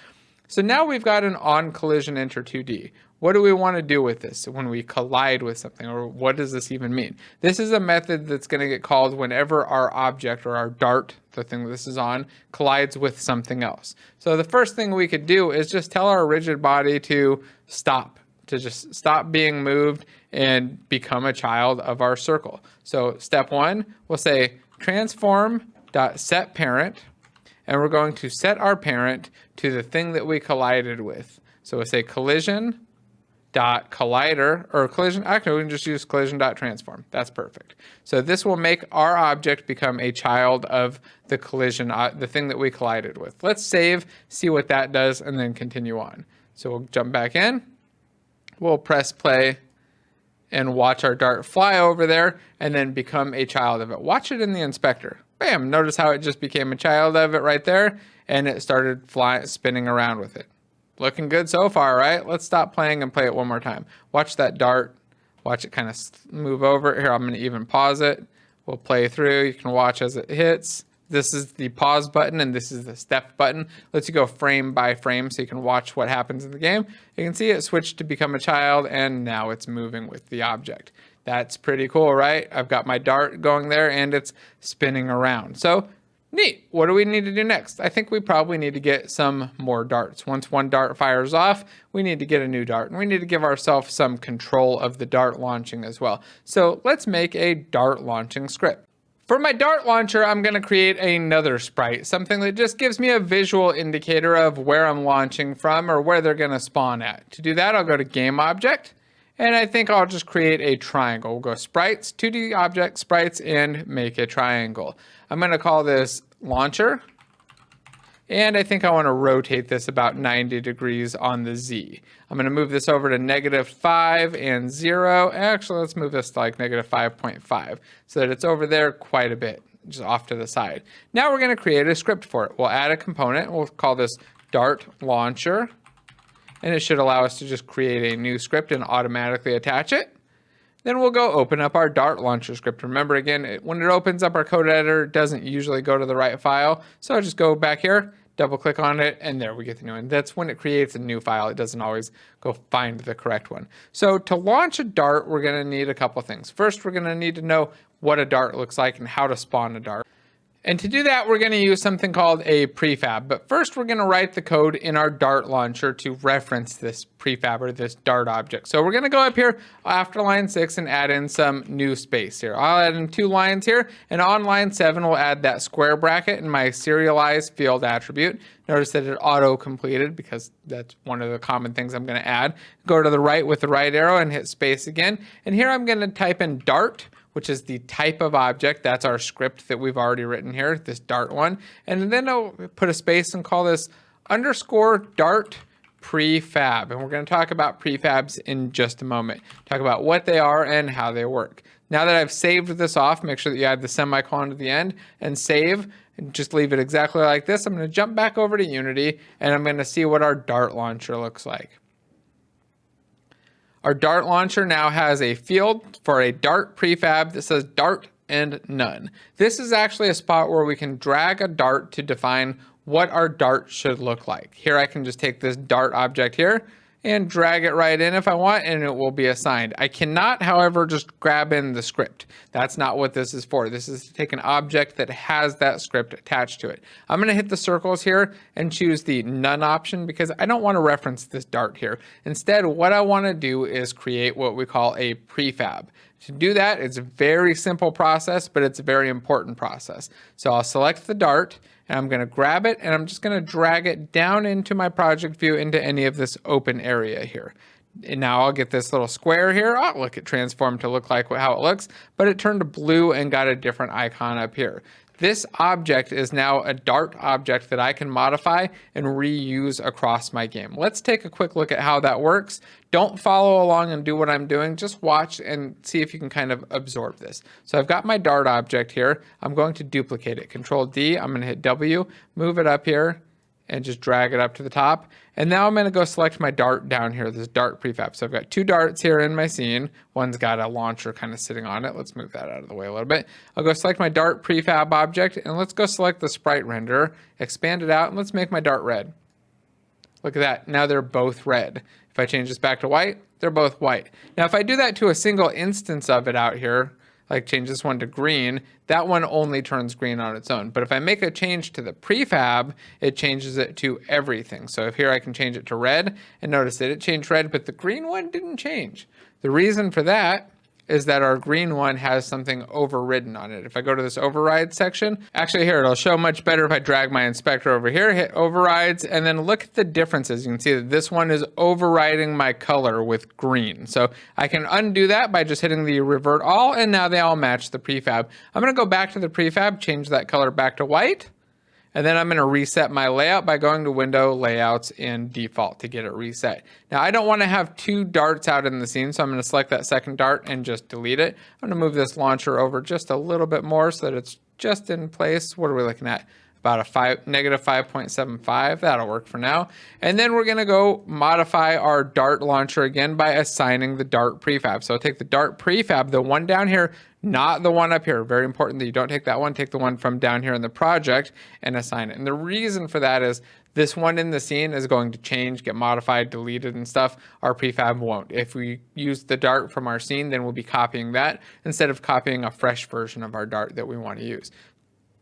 So now we've got an on collision enter 2D. What do we want to do with this when we collide with something, or what does this even mean? This is a method that's going to get called whenever our object or our dart, the thing that this is on, collides with something else. So the first thing we could do is just tell our rigid body to stop, to just stop being moved and become a child of our circle. So step one, we'll say transform.setParent, and we're going to set our parent to the thing that we collided with. So we'll say collision.collider, or collision, actually we can just use collision.transform. That's perfect. So this will make our object become a child of the collision, the thing that we collided with. Let's save, see what that does, and then continue on. So we'll jump back in. We'll press play and watch our dart fly over there and then become a child of it. Watch it in the inspector. Bam, notice how it just became a child of it right there, and it started spinning around with it. Looking good so far, right? Let's stop playing and play it one more time. Watch that dart. Watch it kind of move over. Here, I'm going to even pause it. We'll play through. You can watch as it hits. This is the pause button, and this is the step button. Lets you go frame by frame so you can watch what happens in the game. You can see it switched to become a child, and now it's moving with the object. That's pretty cool, right? I've got my dart going there, and it's spinning around. So neat. What do we need to do next? I think we probably need to get some more darts. Once one dart fires off, we need to get a new dart, and we need to give ourselves some control of the dart launching as well. So let's make a dart launching script. For my dart launcher, I'm going to create another sprite, something that just gives me a visual indicator of where I'm launching from or where they're going to spawn at. To do that, I'll go to Game Object, and I think I'll just create a triangle. We'll go Sprites, 2D Object, Sprites, and make a triangle. I'm going to call this Launcher, and I think I want to rotate this about 90 degrees on the Z. I'm going to move this over to -5 and 0. Actually, let's move this to like -5.5 so that it's over there quite a bit, just off to the side. Now we're going to create a script for it. We'll add a component. We'll call this Dart Launcher, and it should allow us to just create a new script and automatically attach it. Then we'll go open up our Dart Launcher script. Remember, again, when it opens up our code editor, it doesn't usually go to the right file. So I'll just go back here, double click on it, and there we get the new one. That's when it creates a new file. It doesn't always go find the correct one. So to launch a dart, we're going to need a couple things. First, we're going to need to know what a dart looks like and how to spawn a dart. And to do that, we're going to use something called a prefab. But first, we're going to write the code in our Dart launcher to reference this prefab or this Dart object. So we're going to go up here after line 6 and add in some new space here. I'll add in 2 lines here. And on line 7, we'll add that square bracket in my serialized field attribute. Notice that it auto-completed because that's one of the common things I'm going to add. Go to the right with the right arrow and hit space again. And here I'm going to type in Dart, which is the type of object. That's our script that we've already written here, this Dart one. And then I'll put a space and call this _Dart prefab. And we're going to talk about prefabs in just a moment. Talk about what they are and how they work. Now that I've saved this off, make sure that you add the semicolon to the end and save. And just leave it exactly like this. I'm going to jump back over to Unity, and I'm going to see what our Dart launcher looks like. Our Dart launcher now has a field for a Dart prefab that says Dart and None. This is actually a spot where we can drag a dart to define what our dart should look like. Here I can just take this Dart object here and drag it right in if I want, and it will be assigned. I cannot, however, just grab in the script. That's not what this is for. This is to take an object that has that script attached to it. I'm going to hit the circles here and choose the none option because I don't want to reference this Dart here. Instead, what I want to do is create what we call a prefab. To do that, it's a very simple process, but it's a very important process. So I'll select the Dart, and I'm going to grab it, and I'm just going to drag it down into my project view into any of this open area here. And now I'll get this little square here. Oh, look, it transformed to look like how it looks, but it turned blue and got a different icon up here. This object is now a Dart object that I can modify and reuse across my game. Let's take a quick look at how that works. Don't follow along and do what I'm doing. Just watch and see if you can kind of absorb this. So I've got my Dart object here. I'm going to duplicate it. Control D, I'm going to hit W, move it up here, and just drag it up to the top. And now I'm going to go select my Dart down here, this Dart prefab. So I've got two darts here in my scene. One's got a launcher kind of sitting on it. Let's move that out of the way a little bit. I'll go select my Dart prefab object, and let's go select the sprite renderer, expand it out, and let's make my Dart red. Look at that. Now they're both red. If I change this back to white, they're both white. Now, if I do that to a single instance of it out here, like change this one to green, that one only turns green on its own. But if I make a change to the prefab, it changes it to everything. So if here I can change it to red, and notice that it changed red, but the green one didn't change. The reason for that is that our green one has something overridden on it. If I go to this override section, actually here, it'll show much better if I drag my inspector over here, hit overrides, and then look at the differences. You can see that this one is overriding my color with green. So I can undo that by just hitting the revert all, and now they all match the prefab. I'm gonna go back to the prefab, change that color back to white, and then I'm going to reset my layout by going to Window, Layouts, and Default to get it reset. Now, I don't want to have two darts out in the scene, so I'm going to select that second dart and just delete it. I'm going to move this launcher over just a little bit more so that it's just in place. What are we looking at? About a negative 5.75. That'll work for now. And then we're going to go modify our Dart launcher again by assigning the Dart prefab. So I'll take the Dart prefab, the one down here, not the one up here. Very important that you don't take that one. Take the one from down here in the project and assign it. And the reason for that is this one in the scene is going to change, get modified, deleted and stuff. Our prefab won't. If we use the Dart from our scene, then we'll be copying that instead of copying a fresh version of our Dart that we want to use.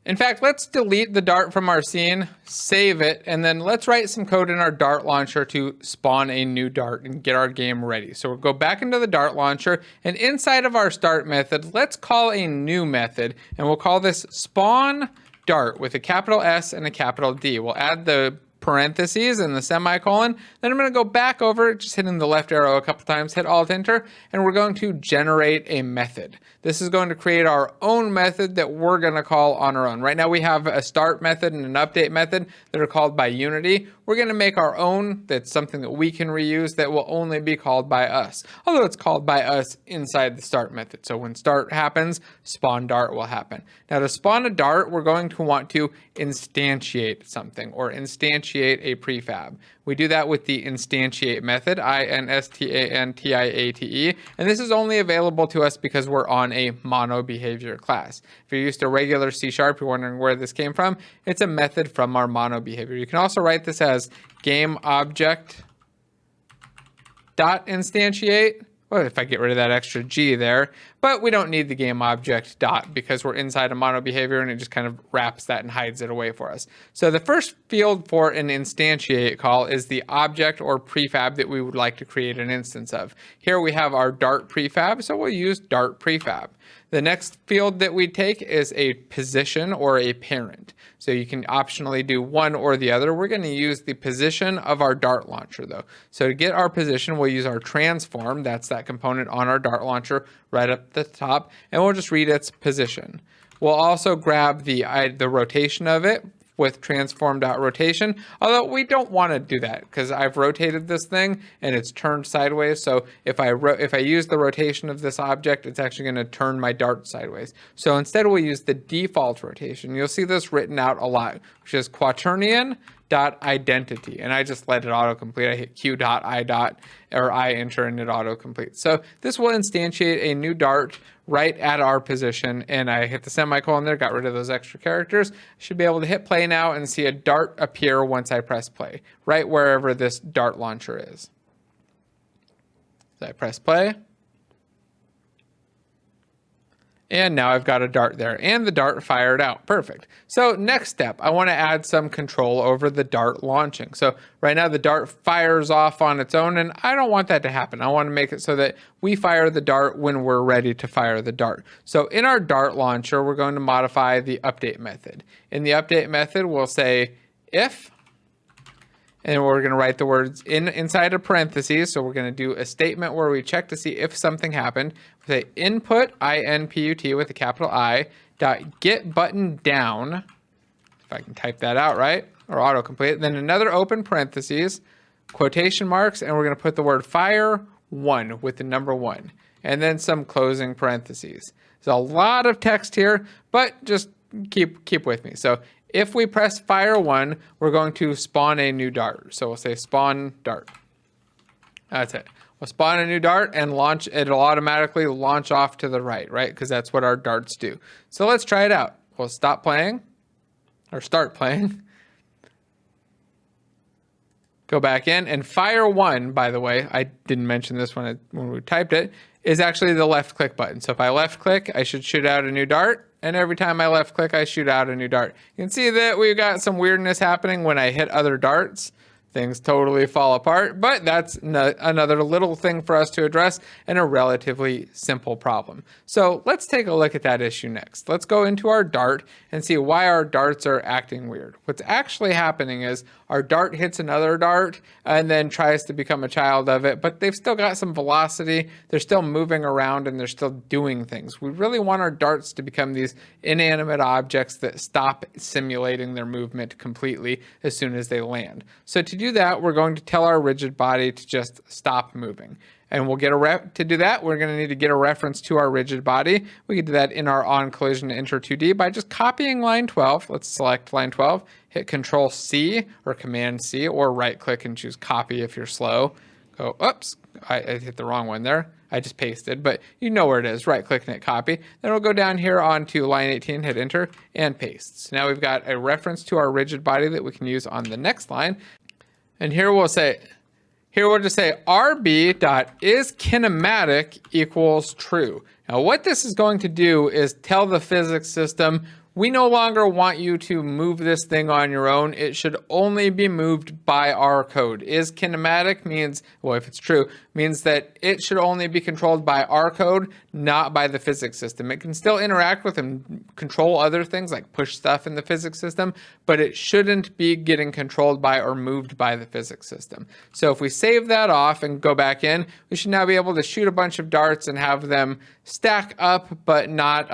In fact, let's delete the Dart from our scene, save it, and then let's write some code in our Dart launcher to spawn a new Dart and get our game ready. So we'll go back into the Dart launcher, and inside of our start method, let's call a new method, and we'll call this spawn Dart with a capital S and a capital D. We'll add the parentheses and the semicolon. Then I'm going to go back over, just hitting the left arrow a couple times, hit Alt Enter, and we're going to generate a method. This is going to create our own method that we're going to call on our own. Right now we have a start method and an update method that are called by Unity. We're going to make our own that's something that we can reuse that will only be called by us, although it's called by us inside the start method. So when start happens, spawn Dart will happen. Now to spawn a Dart, we're going to want to instantiate something or instantiate a prefab. We do that with the instantiate method, instantiate, and this is only available to us because we're on a mono behavior class. If you're used to regular C#, you're wondering where this came from, it's a method from our mono behavior. You can also write this as game object dot instantiate. Well, if I get rid of that extra G there, but we don't need the game object dot because we're inside a mono behavior and it just kind of wraps that and hides it away for us. So the first field for an instantiate call is the object or prefab that we would like to create an instance of. Here we have our Dart prefab, so we'll use Dart prefab. The next field that we take is a position or a parent. So you can optionally do one or the other. We're going to use the position of our Dart launcher though. So to get our position, we'll use our transform. That's that component on our Dart launcher right up the top, and we'll just read its position. We'll also grab the rotation of it with transform.rotation, although we don't want to do that because I've rotated this thing and it's turned sideways. So if I use the rotation of this object, it's actually going to turn my Dart sideways. So instead we'll use the default rotation. You'll see this written out a lot, which is quaternion.identity, and I just let it autocomplete. I hit q.i. or I enter and it autocompletes. So this will instantiate a new Dart right at our position, and I hit the semicolon there, got rid of those extra characters. I should be able to hit play now and see a Dart appear once I press play, right wherever this Dart launcher is. So I press play. And now I've got a dart there, and the dart fired out. Perfect. So next step, I want to add some control over the dart launching. So right now the dart fires off on its own, and I don't want that to happen. I want to make it so that we fire the dart when we're ready to fire the dart. So in our dart launcher, we're going to modify the update method. In the update method, we'll say if, and we're going to write the words inside of parentheses. So we're going to do a statement where we check to see if something happened. We say input, INPUT with a capital I, dot get button down. If I can type that out right, or autocomplete. Then another open parentheses, quotation marks, and we're going to put the word fire 1 with the number 1. And then some closing parentheses. There's a lot of text here, but just keep with me. So if we press fire 1, we're going to spawn a new dart. So we'll say spawn dart. That's it. We'll spawn a new dart and launch. It'll automatically launch off to the right, Because that's what our darts do. So let's try it out. We'll stop playing, or start playing. Go back in, and fire 1, by the way, I didn't mention this when we typed it, is actually the left click button. So if I left click, I should shoot out a new dart. And every time I left click, I shoot out a new dart. You can see that we've got some weirdness happening when I hit other darts. Things totally fall apart, but that's another little thing for us to address and a relatively simple problem. So let's take a look at that issue next. Let's go into our dart and see why our darts are acting weird. What's actually happening is our dart hits another dart and then tries to become a child of it, but they've still got some velocity. They're still moving around and they're still doing things. We really want our darts to become these inanimate objects that stop simulating their movement completely as soon as they land. So to do that, we're going to tell our rigid body to just stop moving. And we'll get to do that, we're going to need to get a reference to our rigid body. We can do that in our on collision enter 2D by just copying line 12. Let's select line 12, hit Control C or Command C, or right click and choose copy if you're slow. Go, oops, I hit the wrong one there. I just pasted, but you know where it is. Right click and hit copy. Then we'll go down here onto line 18, hit enter and paste. So now we've got a reference to our rigid body that we can use on the next line. And here we'll just say rb.isKinematic equals true. Now what this is going to do is tell the physics system, we no longer want you to move this thing on your own. It should only be moved by our code. Is kinematic means, well, if it's true, means that it should only be controlled by our code, not by the physics system. It can still interact with and control other things like push stuff in the physics system, but it shouldn't be getting controlled by or moved by the physics system. So if we save that off and go back in, we should now be able to shoot a bunch of darts and have them stack up, but not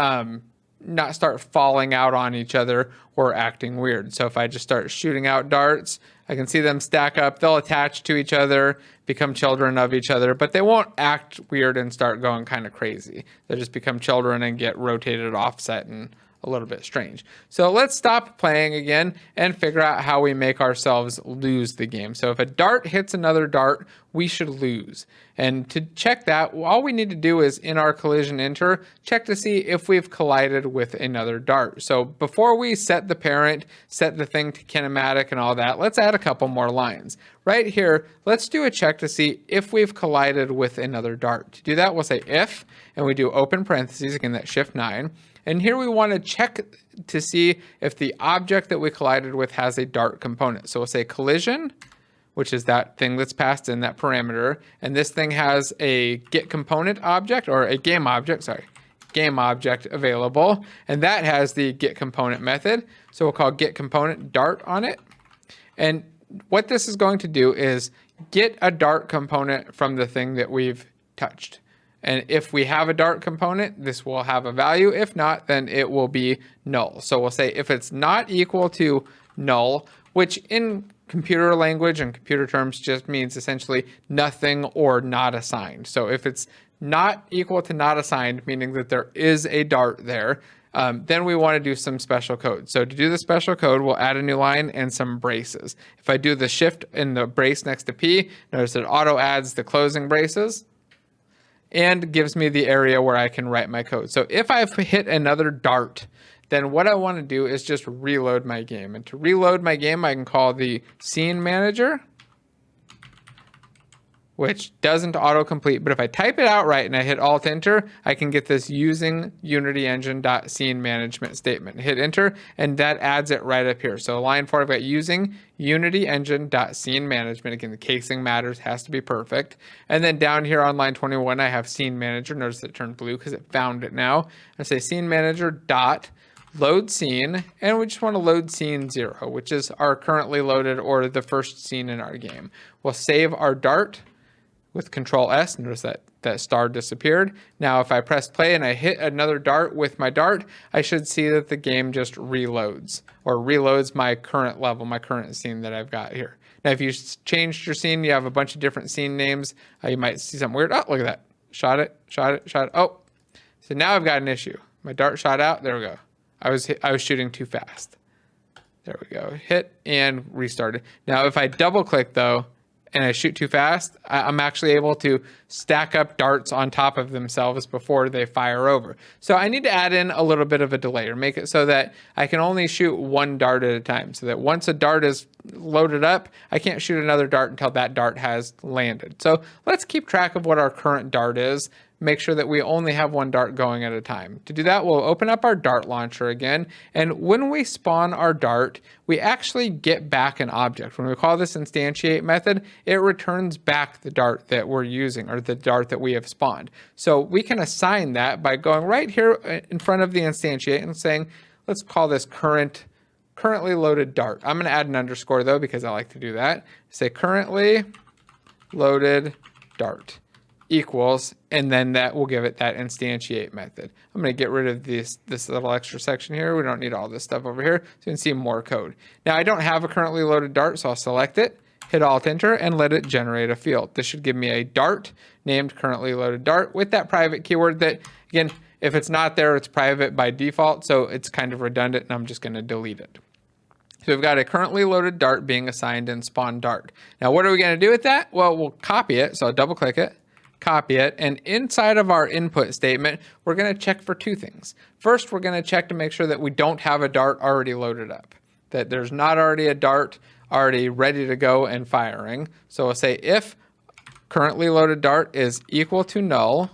start falling out on each other or acting weird. So if I just start shooting out darts, I can see them stack up. They'll attach to each other, become children of each other, but they won't act weird and start going kind of crazy. They'll just become children and get rotated offset and a little bit strange. So let's stop playing again and figure out how we make ourselves lose the game. So if a dart hits another dart, we should lose. And to check that, all we need to do is in our collision enter, check to see if we've collided with another dart. So before we set the parent, set the thing to kinematic and all that, let's add a couple more lines. Right here, let's do a check to see if we've collided with another dart. To do that, we'll say if, and we do open parentheses, again, that's shift 9. And here we want to check to see if the object that we collided with has a dart component. So we'll say collision, which is that thing that's passed in, that parameter. And this thing has a get component object, or a game object available. And that has the get component method. So we'll call get component dart on it. And what this is going to do is get a dart component from the thing that we've touched. And if we have a dart component, this will have a value. If not, then it will be null. So we'll say if it's not equal to null, which in computer language and computer terms just means essentially nothing or not assigned. So if it's not equal to not assigned, meaning that there is a dart there, then we want to do some special code. So to do the special code, we'll add a new line and some braces. If I do the shift in the brace next to P, notice it auto adds the closing braces and gives me the area where I can write my code. So if I've hit another dart, then what I want to do is just reload my game. And to reload my game, I can call the scene manager. which doesn't autocomplete. But if I type it out right and I hit Alt Enter, I can get this using Unity Engine.scene management statement. Hit Enter, and that adds it right up here. So line 4, I've got using Unity Engine.scene management. Again, the casing matters, has to be perfect. And then down here on line 21, I have scene manager. Notice it turned blue because it found it now. I say scene manager dot load scene, and we just want to load scene 0, which is our currently loaded or the first scene in our game. We'll save our Dart with Control S. Notice that star disappeared. Now, if I press play and I hit another Dart with my Dart, I should see that the game just reloads or reloads my current level, my current scene that I've got here. Now, if you changed your scene, you have a bunch of different scene names. You might see something weird. Oh, look at that. Shot it, shot it, shot it. Oh, so now I've got an issue. My Dart shot out. There we go. I was shooting too fast. There we go. Hit and restarted. Now, if I double click though, and I shoot too fast, I'm actually able to stack up darts on top of themselves before they fire over. So I need to add in a little bit of a delay or make it so that I can only shoot one dart at a time. So that once a dart is loaded up, I can't shoot another dart until that dart has landed. So let's keep track of what our current dart is. Make sure that we only have one dart going at a time. To do that, we'll open up our dart launcher again. And when we spawn our dart, we actually get back an object. When we call this instantiate method, it returns back the dart that we're using or the dart that we have spawned. So we can assign that by going right here in front of the instantiate and saying, let's call this currently loaded dart. I'm going to add an underscore though, because I like to do that. Say currently loaded dart equals, and then that will give it that instantiate method. I'm going to get rid of this little extra section here. We don't need all this stuff over here, so you can see more code. Now I don't have a currently loaded dart, so I'll select it, hit Alt Enter, and let it generate a field. This should give me a dart named currently loaded dart with that private keyword that, again, if it's not there, it's private by default, so it's kind of redundant, and I'm just going to delete it. So we've got a currently loaded dart being assigned in spawn dart. Now what are we going to do with that? Well, we'll copy it, so I'll double click it, copy it, and inside of our input statement, we're going to check for two things. First, we're going to check to make sure that we don't have a dart already loaded up, that there's not already a dart already ready to go and firing. So we'll say if currently loaded dart is equal to null,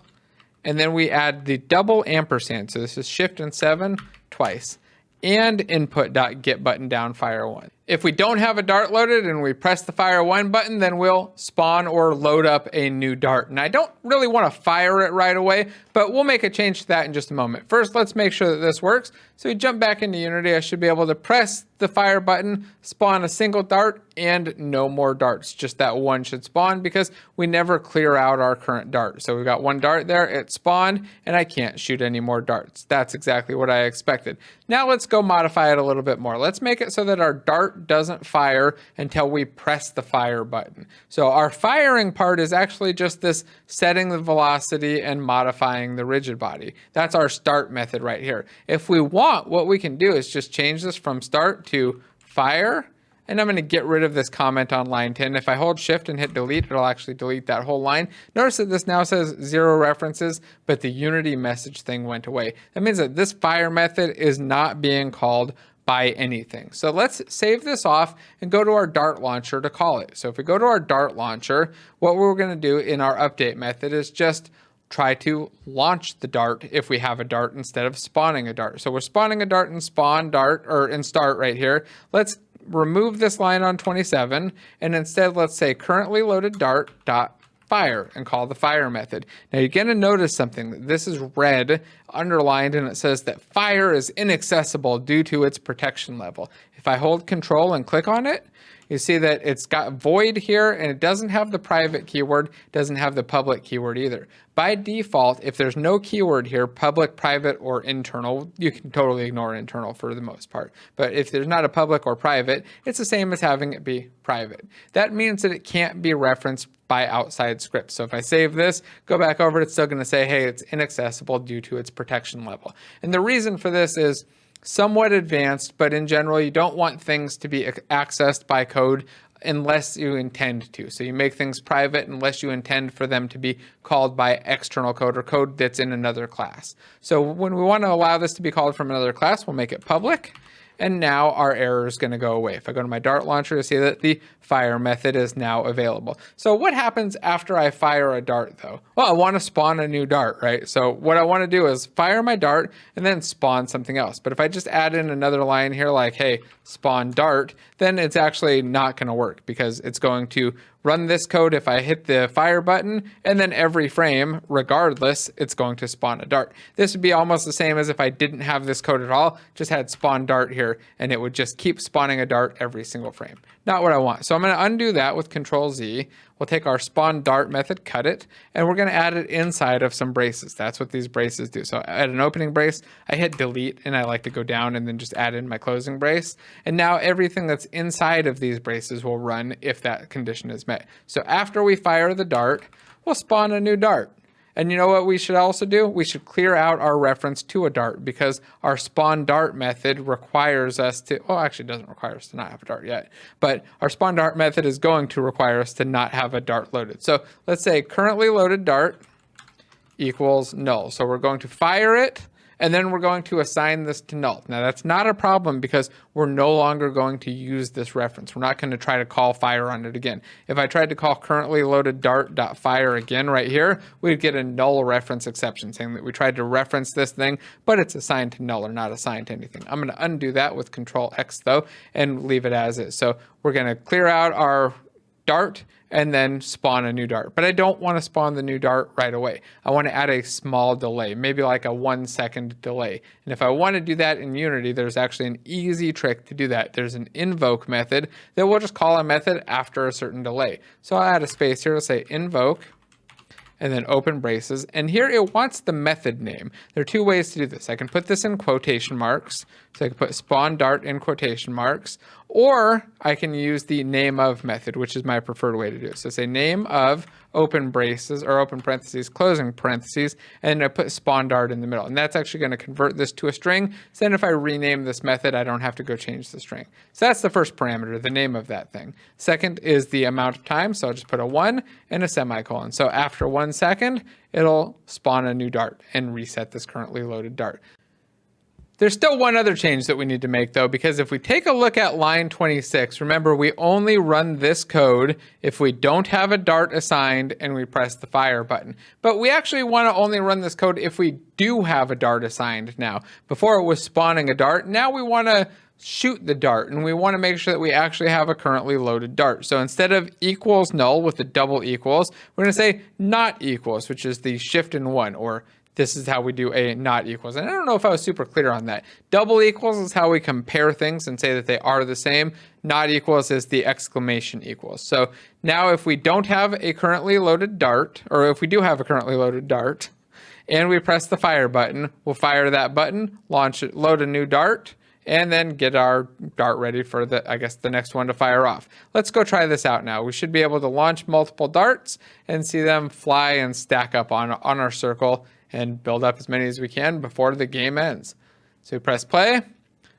and then we add the double ampersand. So this is shift and 7 twice, and input.get button down fire 1. If we don't have a dart loaded and we press the fire 1 button, then we'll spawn or load up a new dart. And I don't really want to fire it right away, but we'll make a change to that in just a moment. First, let's make sure that this works. So we jump back into Unity. I should be able to press the fire button, spawn a single dart, and no more darts. Just that one should spawn because we never clear out our current dart. So we've got one dart there, it spawned, and I can't shoot any more darts. That's exactly what I expected. Now let's go modify it a little bit more. Let's make it so that our dart doesn't fire until we press the fire button. So our firing part is actually just this setting the velocity and modifying the rigid body. That's our start method right here. If we want, what we can do is just change this from start to fire, and I'm going to get rid of this comment on line 10. If I hold shift and hit delete, it'll actually delete that whole line. Notice that this now says 0 references, but the Unity message thing went away. That means that this fire method is not being called by anything. So let's save this off and go to our Dart launcher to call it. So if we go to our Dart launcher, what we're going to do in our update method is just try to launch the dart if we have a dart instead of spawning a dart. So we're spawning a dart in spawn dart or in start right here. Let's remove this line on 27 and instead let's say currently loaded dart dot fire and call the fire method. Now you're going to notice something. This is red underlined and it says that fire is inaccessible due to its protection level. If I hold control and click on it, you see that it's got void here and it doesn't have the private keyword, doesn't have the public keyword either. By default, if there's no keyword here, public, private, or internal, you can totally ignore internal for the most part. But if there's not a public or private, it's the same as having it be private. That means that it can't be referenced by outside scripts. So if I save this, go back over, it's still going to say, hey, it's inaccessible due to its protection level. And the reason for this is somewhat advanced, but in general, you don't want things to be accessed by code unless you intend to. So you make things private unless you intend for them to be called by external code or code that's in another class. So when we want to allow this to be called from another class, we'll make it public. and now our error is going to go away. If I go to my Dart launcher, you'll see that the fire method is now available. So what happens after I fire a Dart though? Well, I want to spawn a new Dart, right? So what I want to do is fire my Dart and then spawn something else. But if I just add in another line here like, hey, spawn Dart, then it's actually not going to work because it's going to run this code if I hit the fire button, and then every frame, regardless, it's going to spawn a Dart. This would be almost the same as if I didn't have this code at all, just had spawn Dart here, and it would just keep spawning a Dart every single frame. Not what I want. So I'm going to undo that with Control Z. We'll take our spawn Dart method, cut it, and we're going to add it inside of some braces. That's what these braces do. So at an opening brace, I hit delete, and I like to go down and then just add in my closing brace. And now everything that's inside of these braces will run if that condition is met. So after we fire the Dart, we'll spawn a new Dart. And you know what we should also do? We should clear out our reference to a Dart because our spawn Dart method requires us to, well, actually it doesn't require us to not have a Dart yet, but our spawn Dart method is going to require us to not have a Dart loaded. So let's say currently loaded Dart equals null. So we're going to fire it, and then we're going to assign this to null. Now that's not a problem because we're no longer going to use this reference. We're not going to try to call fire on it again. If I tried to call currently loaded dart.fire again right here, we'd get a null reference exception saying that we tried to reference this thing, but it's assigned to null or not assigned to anything. I'm going to undo that with Control X though and leave it as is. So we're going to clear out our Dart and then spawn a new Dart. But I don't want to spawn the new Dart right away. I want to add a small delay, maybe like a 1 second delay. And if I want to do that in Unity, there's actually an easy trick to do that. There's an invoke method that will just call a method after a certain delay. So I'll add a space here to say invoke, and then open braces. And here it wants the method name. There are two ways to do this. I can put this in quotation marks. So I can put spawn Dart in quotation marks, or I can use the name of method, which is my preferred way to do it. So say name of open braces or open parentheses, closing parentheses, and I put spawn Dart in the middle. And that's actually going to convert this to a string. So then if I rename this method, I don't have to go change the string. So that's the first parameter, the name of that thing. Second is the amount of time. So I'll just put a 1 and a semicolon. So after 1 second, it'll spawn a new Dart and reset this currently loaded Dart. There's still one other change that we need to make though, because if we take a look at line 26, remember we only run this code if we don't have a Dart assigned and we press the fire button. But we actually want to only run this code if we do have a Dart assigned now. Before it was spawning a Dart, now we want to shoot the Dart and we want to make sure that we actually have a currently loaded Dart. So instead of equals null with the double equals, we're going to say not equals, which is the shift and 1, or this is how we do a not equals. And I don't know if I was super clear on that. Double equals is how we compare things and say that they are the same. Not equals is the exclamation equals. So now if we don't have a currently loaded Dart, or if we do have a currently loaded Dart, and we press the fire button, we'll fire that button, launch it, load a new Dart, and then get our Dart ready for the, I guess, the next one to fire off. Let's go try this out now. We should be able to launch multiple Darts and see them fly and stack up on our circle and build up as many as we can before the game ends. So we press play.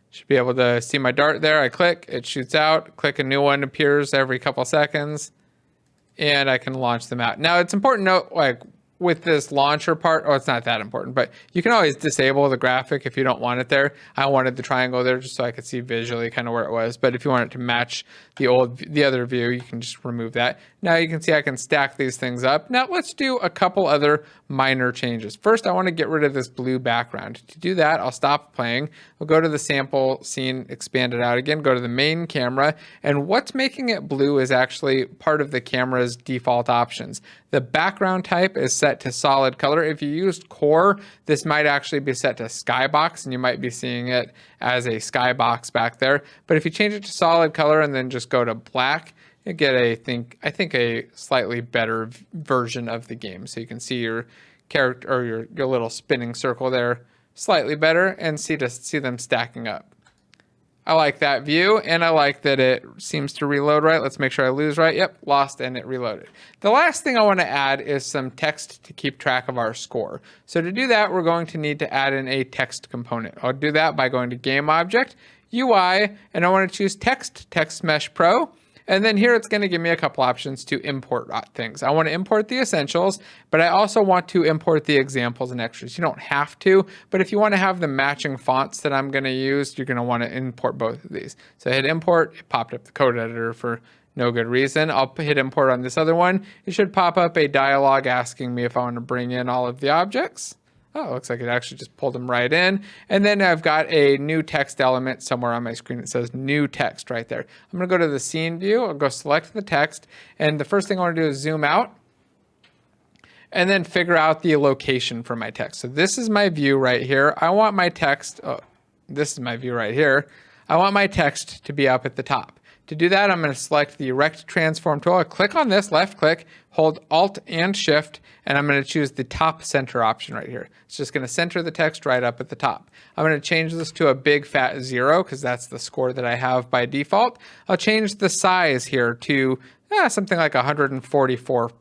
Should be able to see my Dart there. I click, it shoots out. Click, a new one appears every couple seconds, and I can launch them out. Now it's important to note, like with this launcher part, oh, it's not that important, but you can always disable the graphic if you don't want it there. I wanted the triangle there just so I could see visually kind of where it was. But if you want it to match the other view, you can just remove that. Now you can see I can stack these things up. Now let's do a couple other minor changes. First, I want to get rid of this blue background. To do that, I'll stop playing. We'll go to the sample scene, expand it out again, go to the main camera, and what's making it blue is actually part of the camera's default options. The background type is set to solid color. If you used core, this might actually be set to skybox, and you might be seeing it as a skybox back there. But if you change it to solid color and then just go to black, you get I think a slightly better version of the game. So you can see your character or your little spinning circle there slightly better and see them stacking up. I like that view, and I like that it seems to reload right. Let's make sure I lose right. Yep, lost and it reloaded. The last thing I want to add is some text to keep track of our score. So to do that, we're going to need to add in a text component. I'll do that by going to Game Object, UI, and I want to choose Text Mesh Pro. And then here it's going to give me a couple options to import things. I want to import the essentials, but I also want to import the examples and extras. You don't have to, but if you want to have the matching fonts that I'm going to use, you're going to want to import both of these. So I hit import, it popped up the code editor for no good reason. I'll hit import on this other one. It should pop up a dialog asking me if I want to bring in all of the objects. Oh, it looks like it actually just pulled them right in. And then I've got a new text element somewhere on my screen. It says new text right there. I'm going to go to the scene view. I'll go select the text. And the first thing I want to do is zoom out and then figure out the location for my text. So this is my view right here. I want my text. Oh, this is my view right here. I want my text to be up at the top. To do that, I'm going to select the Rect Transform tool. I click on this, left click, hold Alt and Shift, and I'm going to choose the top center option right here. It's just going to center the text right up at the top. I'm going to change this to a big fat 0 because that's the score that I have by default. I'll change the size here to something like 144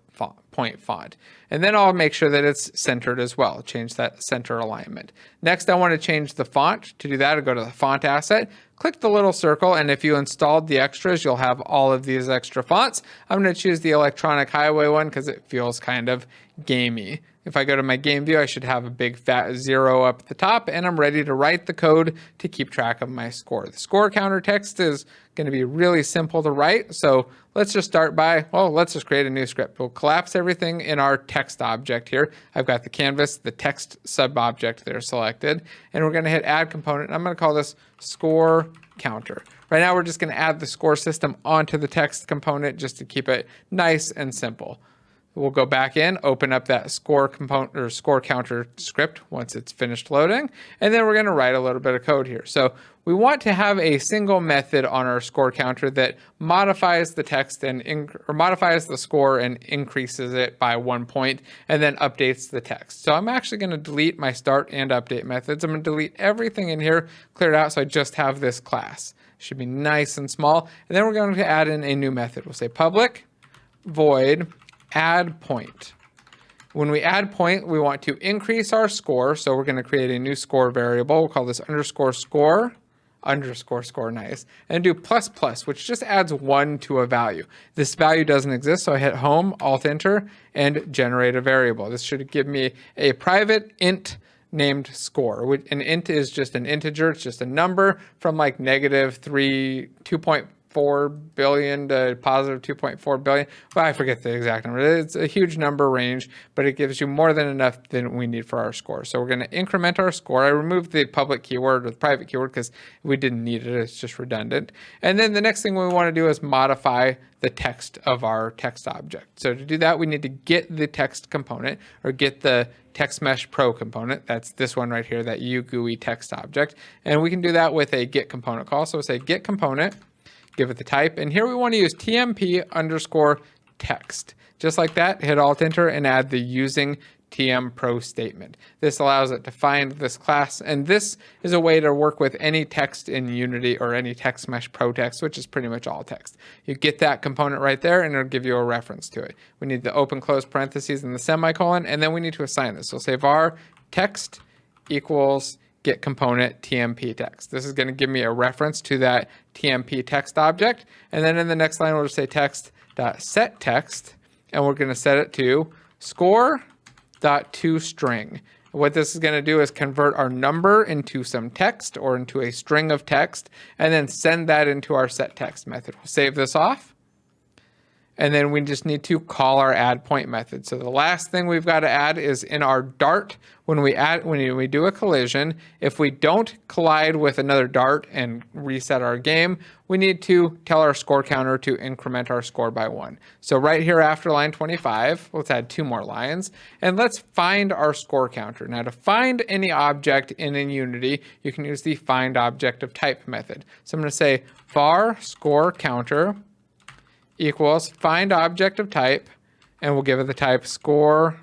point font. And then I'll make sure that it's centered as well. Change that center alignment. Next, I want to change the font. To do that, I'll go to the font asset, click the little circle, and if you installed the extras, you'll have all of these extra fonts. I'm going to choose the Electronic Highway one because it feels kind of gamey. If I go to my game view, I should have a big fat 0 up at the top, and I'm ready to write the code to keep track of my score. The score counter text is going to be really simple to write, so let's just start by, let's just create a new script. We'll collapse everything in our text object here. I've got the canvas, the text sub-object there selected, and we're going to hit add component. I'm going to call this score counter. Right now, we're just going to add the score system onto the text component just to keep it nice and simple. We'll go back in, open up that score component or score counter script once it's finished loading, and then we're going to write a little bit of code here. So we want to have a single method on our score counter that modifies the text and modifies the score and increases it by 1 point, and then updates the text. So I'm actually going to delete my start and update methods. I'm going to delete everything in here, clear it out, so I just have this class. Should be nice and small, and then we're going to add in a new method. We'll say public void add point. When we add point, we want to increase our score. So we're going to create a new score variable. We'll call this underscore score, nice, and do plus plus, which just adds 1 to a value. This value doesn't exist, so I hit home, alt enter, and generate a variable. This should give me a private int named score. An int is just an integer. It's just a number from like -2.4 billion to positive 2.4 billion. Well, I forget the exact number. It's a huge number range, but it gives you more than enough than we need for our score. So we're going to increment our score. I removed the public keyword or the private keyword because we didn't need it. It's just redundant. And then the next thing we want to do is modify the text of our text object. So to do that, we need to get the text component or get the Text Mesh Pro component. That's this one right here, that UGUI text object. And we can do that with a get component call. So we'll say get component, give it the type, and here we want to use TMP underscore text. Just like that, hit Alt Enter and add the using TM Pro statement. This allows it to find this class, and this is a way to work with any text in Unity or any Text Mesh Pro text, which is pretty much all text. You get that component right there, and it'll give you a reference to it. We need the open close parentheses and the semicolon, and then we need to assign this. So say var text equals get component TMP text. This is going to give me a reference to that TMP text object. And then in the next line, we'll just say text.setText, and we're going to set it to score.toString. What this is going to do is convert our number into some text or into a string of text, and then send that into our setText method. We'll save this off. And then we just need to call our add point method. So the last thing we've got to add is in our Dart, when we do a collision, if we don't collide with another Dart and reset our game, we need to tell our score counter to increment our score by 1. So right here after line 25, let's add 2 more lines, and let's find our score counter. Now to find any object in Unity, you can use the find object of type method. So I'm going to say var score counter equals find object of type, and we'll give it the type score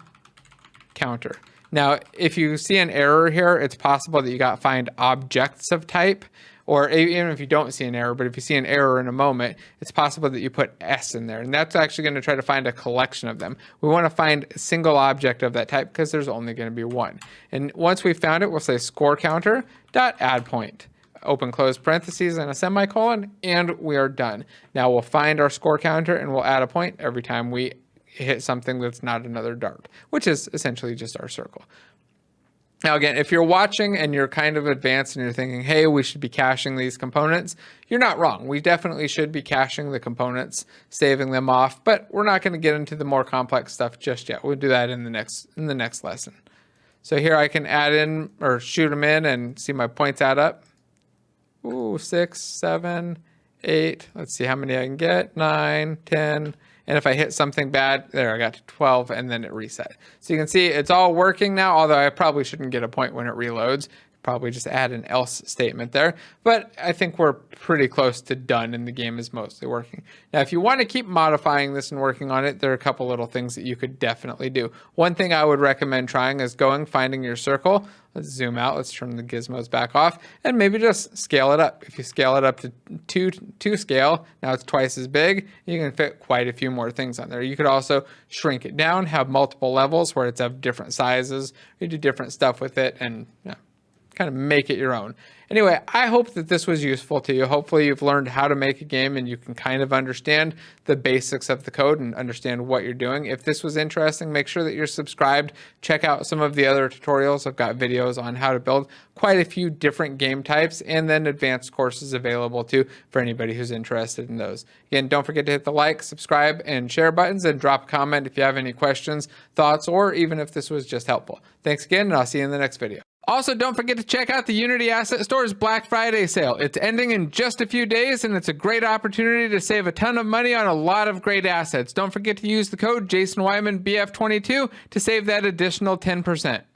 counter. Now, if you see an error here, it's possible that you got find objects of type, or even if you don't see an error, but if you see an error in a moment, it's possible that you put S in there, and that's actually going to try to find a collection of them. We want to find a single object of that type because there's only going to be one. And once we found it, we'll say score counter dot add point. open close parentheses and a semicolon, and we are done. Now we'll find our score counter and we'll add a point every time we hit something that's not another dart, which is essentially just our circle. Now, again, if you're watching and you're kind of advanced and you're thinking, hey, we should be caching these components, you're not wrong. We definitely should be caching the components, saving them off, but we're not going to get into the more complex stuff just yet. We'll do that in the next lesson. So here I can add in or shoot them in and see my points add up. Ooh, 6, 7, 8. Let's see how many I can get. 9, 10. And if I hit something bad, there, I got to 12, and then it reset. So you can see it's all working now, although I probably shouldn't get a point when it reloads. Probably just add an else statement there. But I think we're pretty close to done, and the game is mostly working. Now, if you want to keep modifying this and working on it, there are a couple little things that you could definitely do. One thing I would recommend trying is finding your circle. Let's zoom out. Let's turn the gizmos back off and maybe just scale it up. If you scale it up to 2 scale, now it's twice as big. You can fit quite a few more things on there. You could also shrink it down, have multiple levels where it's of different sizes. You do different stuff with it and kind of make it your own. Anyway, I hope that this was useful to you. Hopefully you've learned how to make a game and you can kind of understand the basics of the code and understand what you're doing. If this was interesting, make sure that you're subscribed. Check out some of the other tutorials. I've got videos on how to build quite a few different game types and then advanced courses available too for anybody who's interested in those. Again, don't forget to hit the like, subscribe, and share buttons and drop a comment if you have any questions, thoughts, or even if this was just helpful. Thanks again, and I'll see you in the next video. Also, don't forget to check out the Unity Asset Store's Black Friday sale. It's ending in just a few days, and it's a great opportunity to save a ton of money on a lot of great assets. Don't forget to use the code Weimann BF22 to save that additional 10%.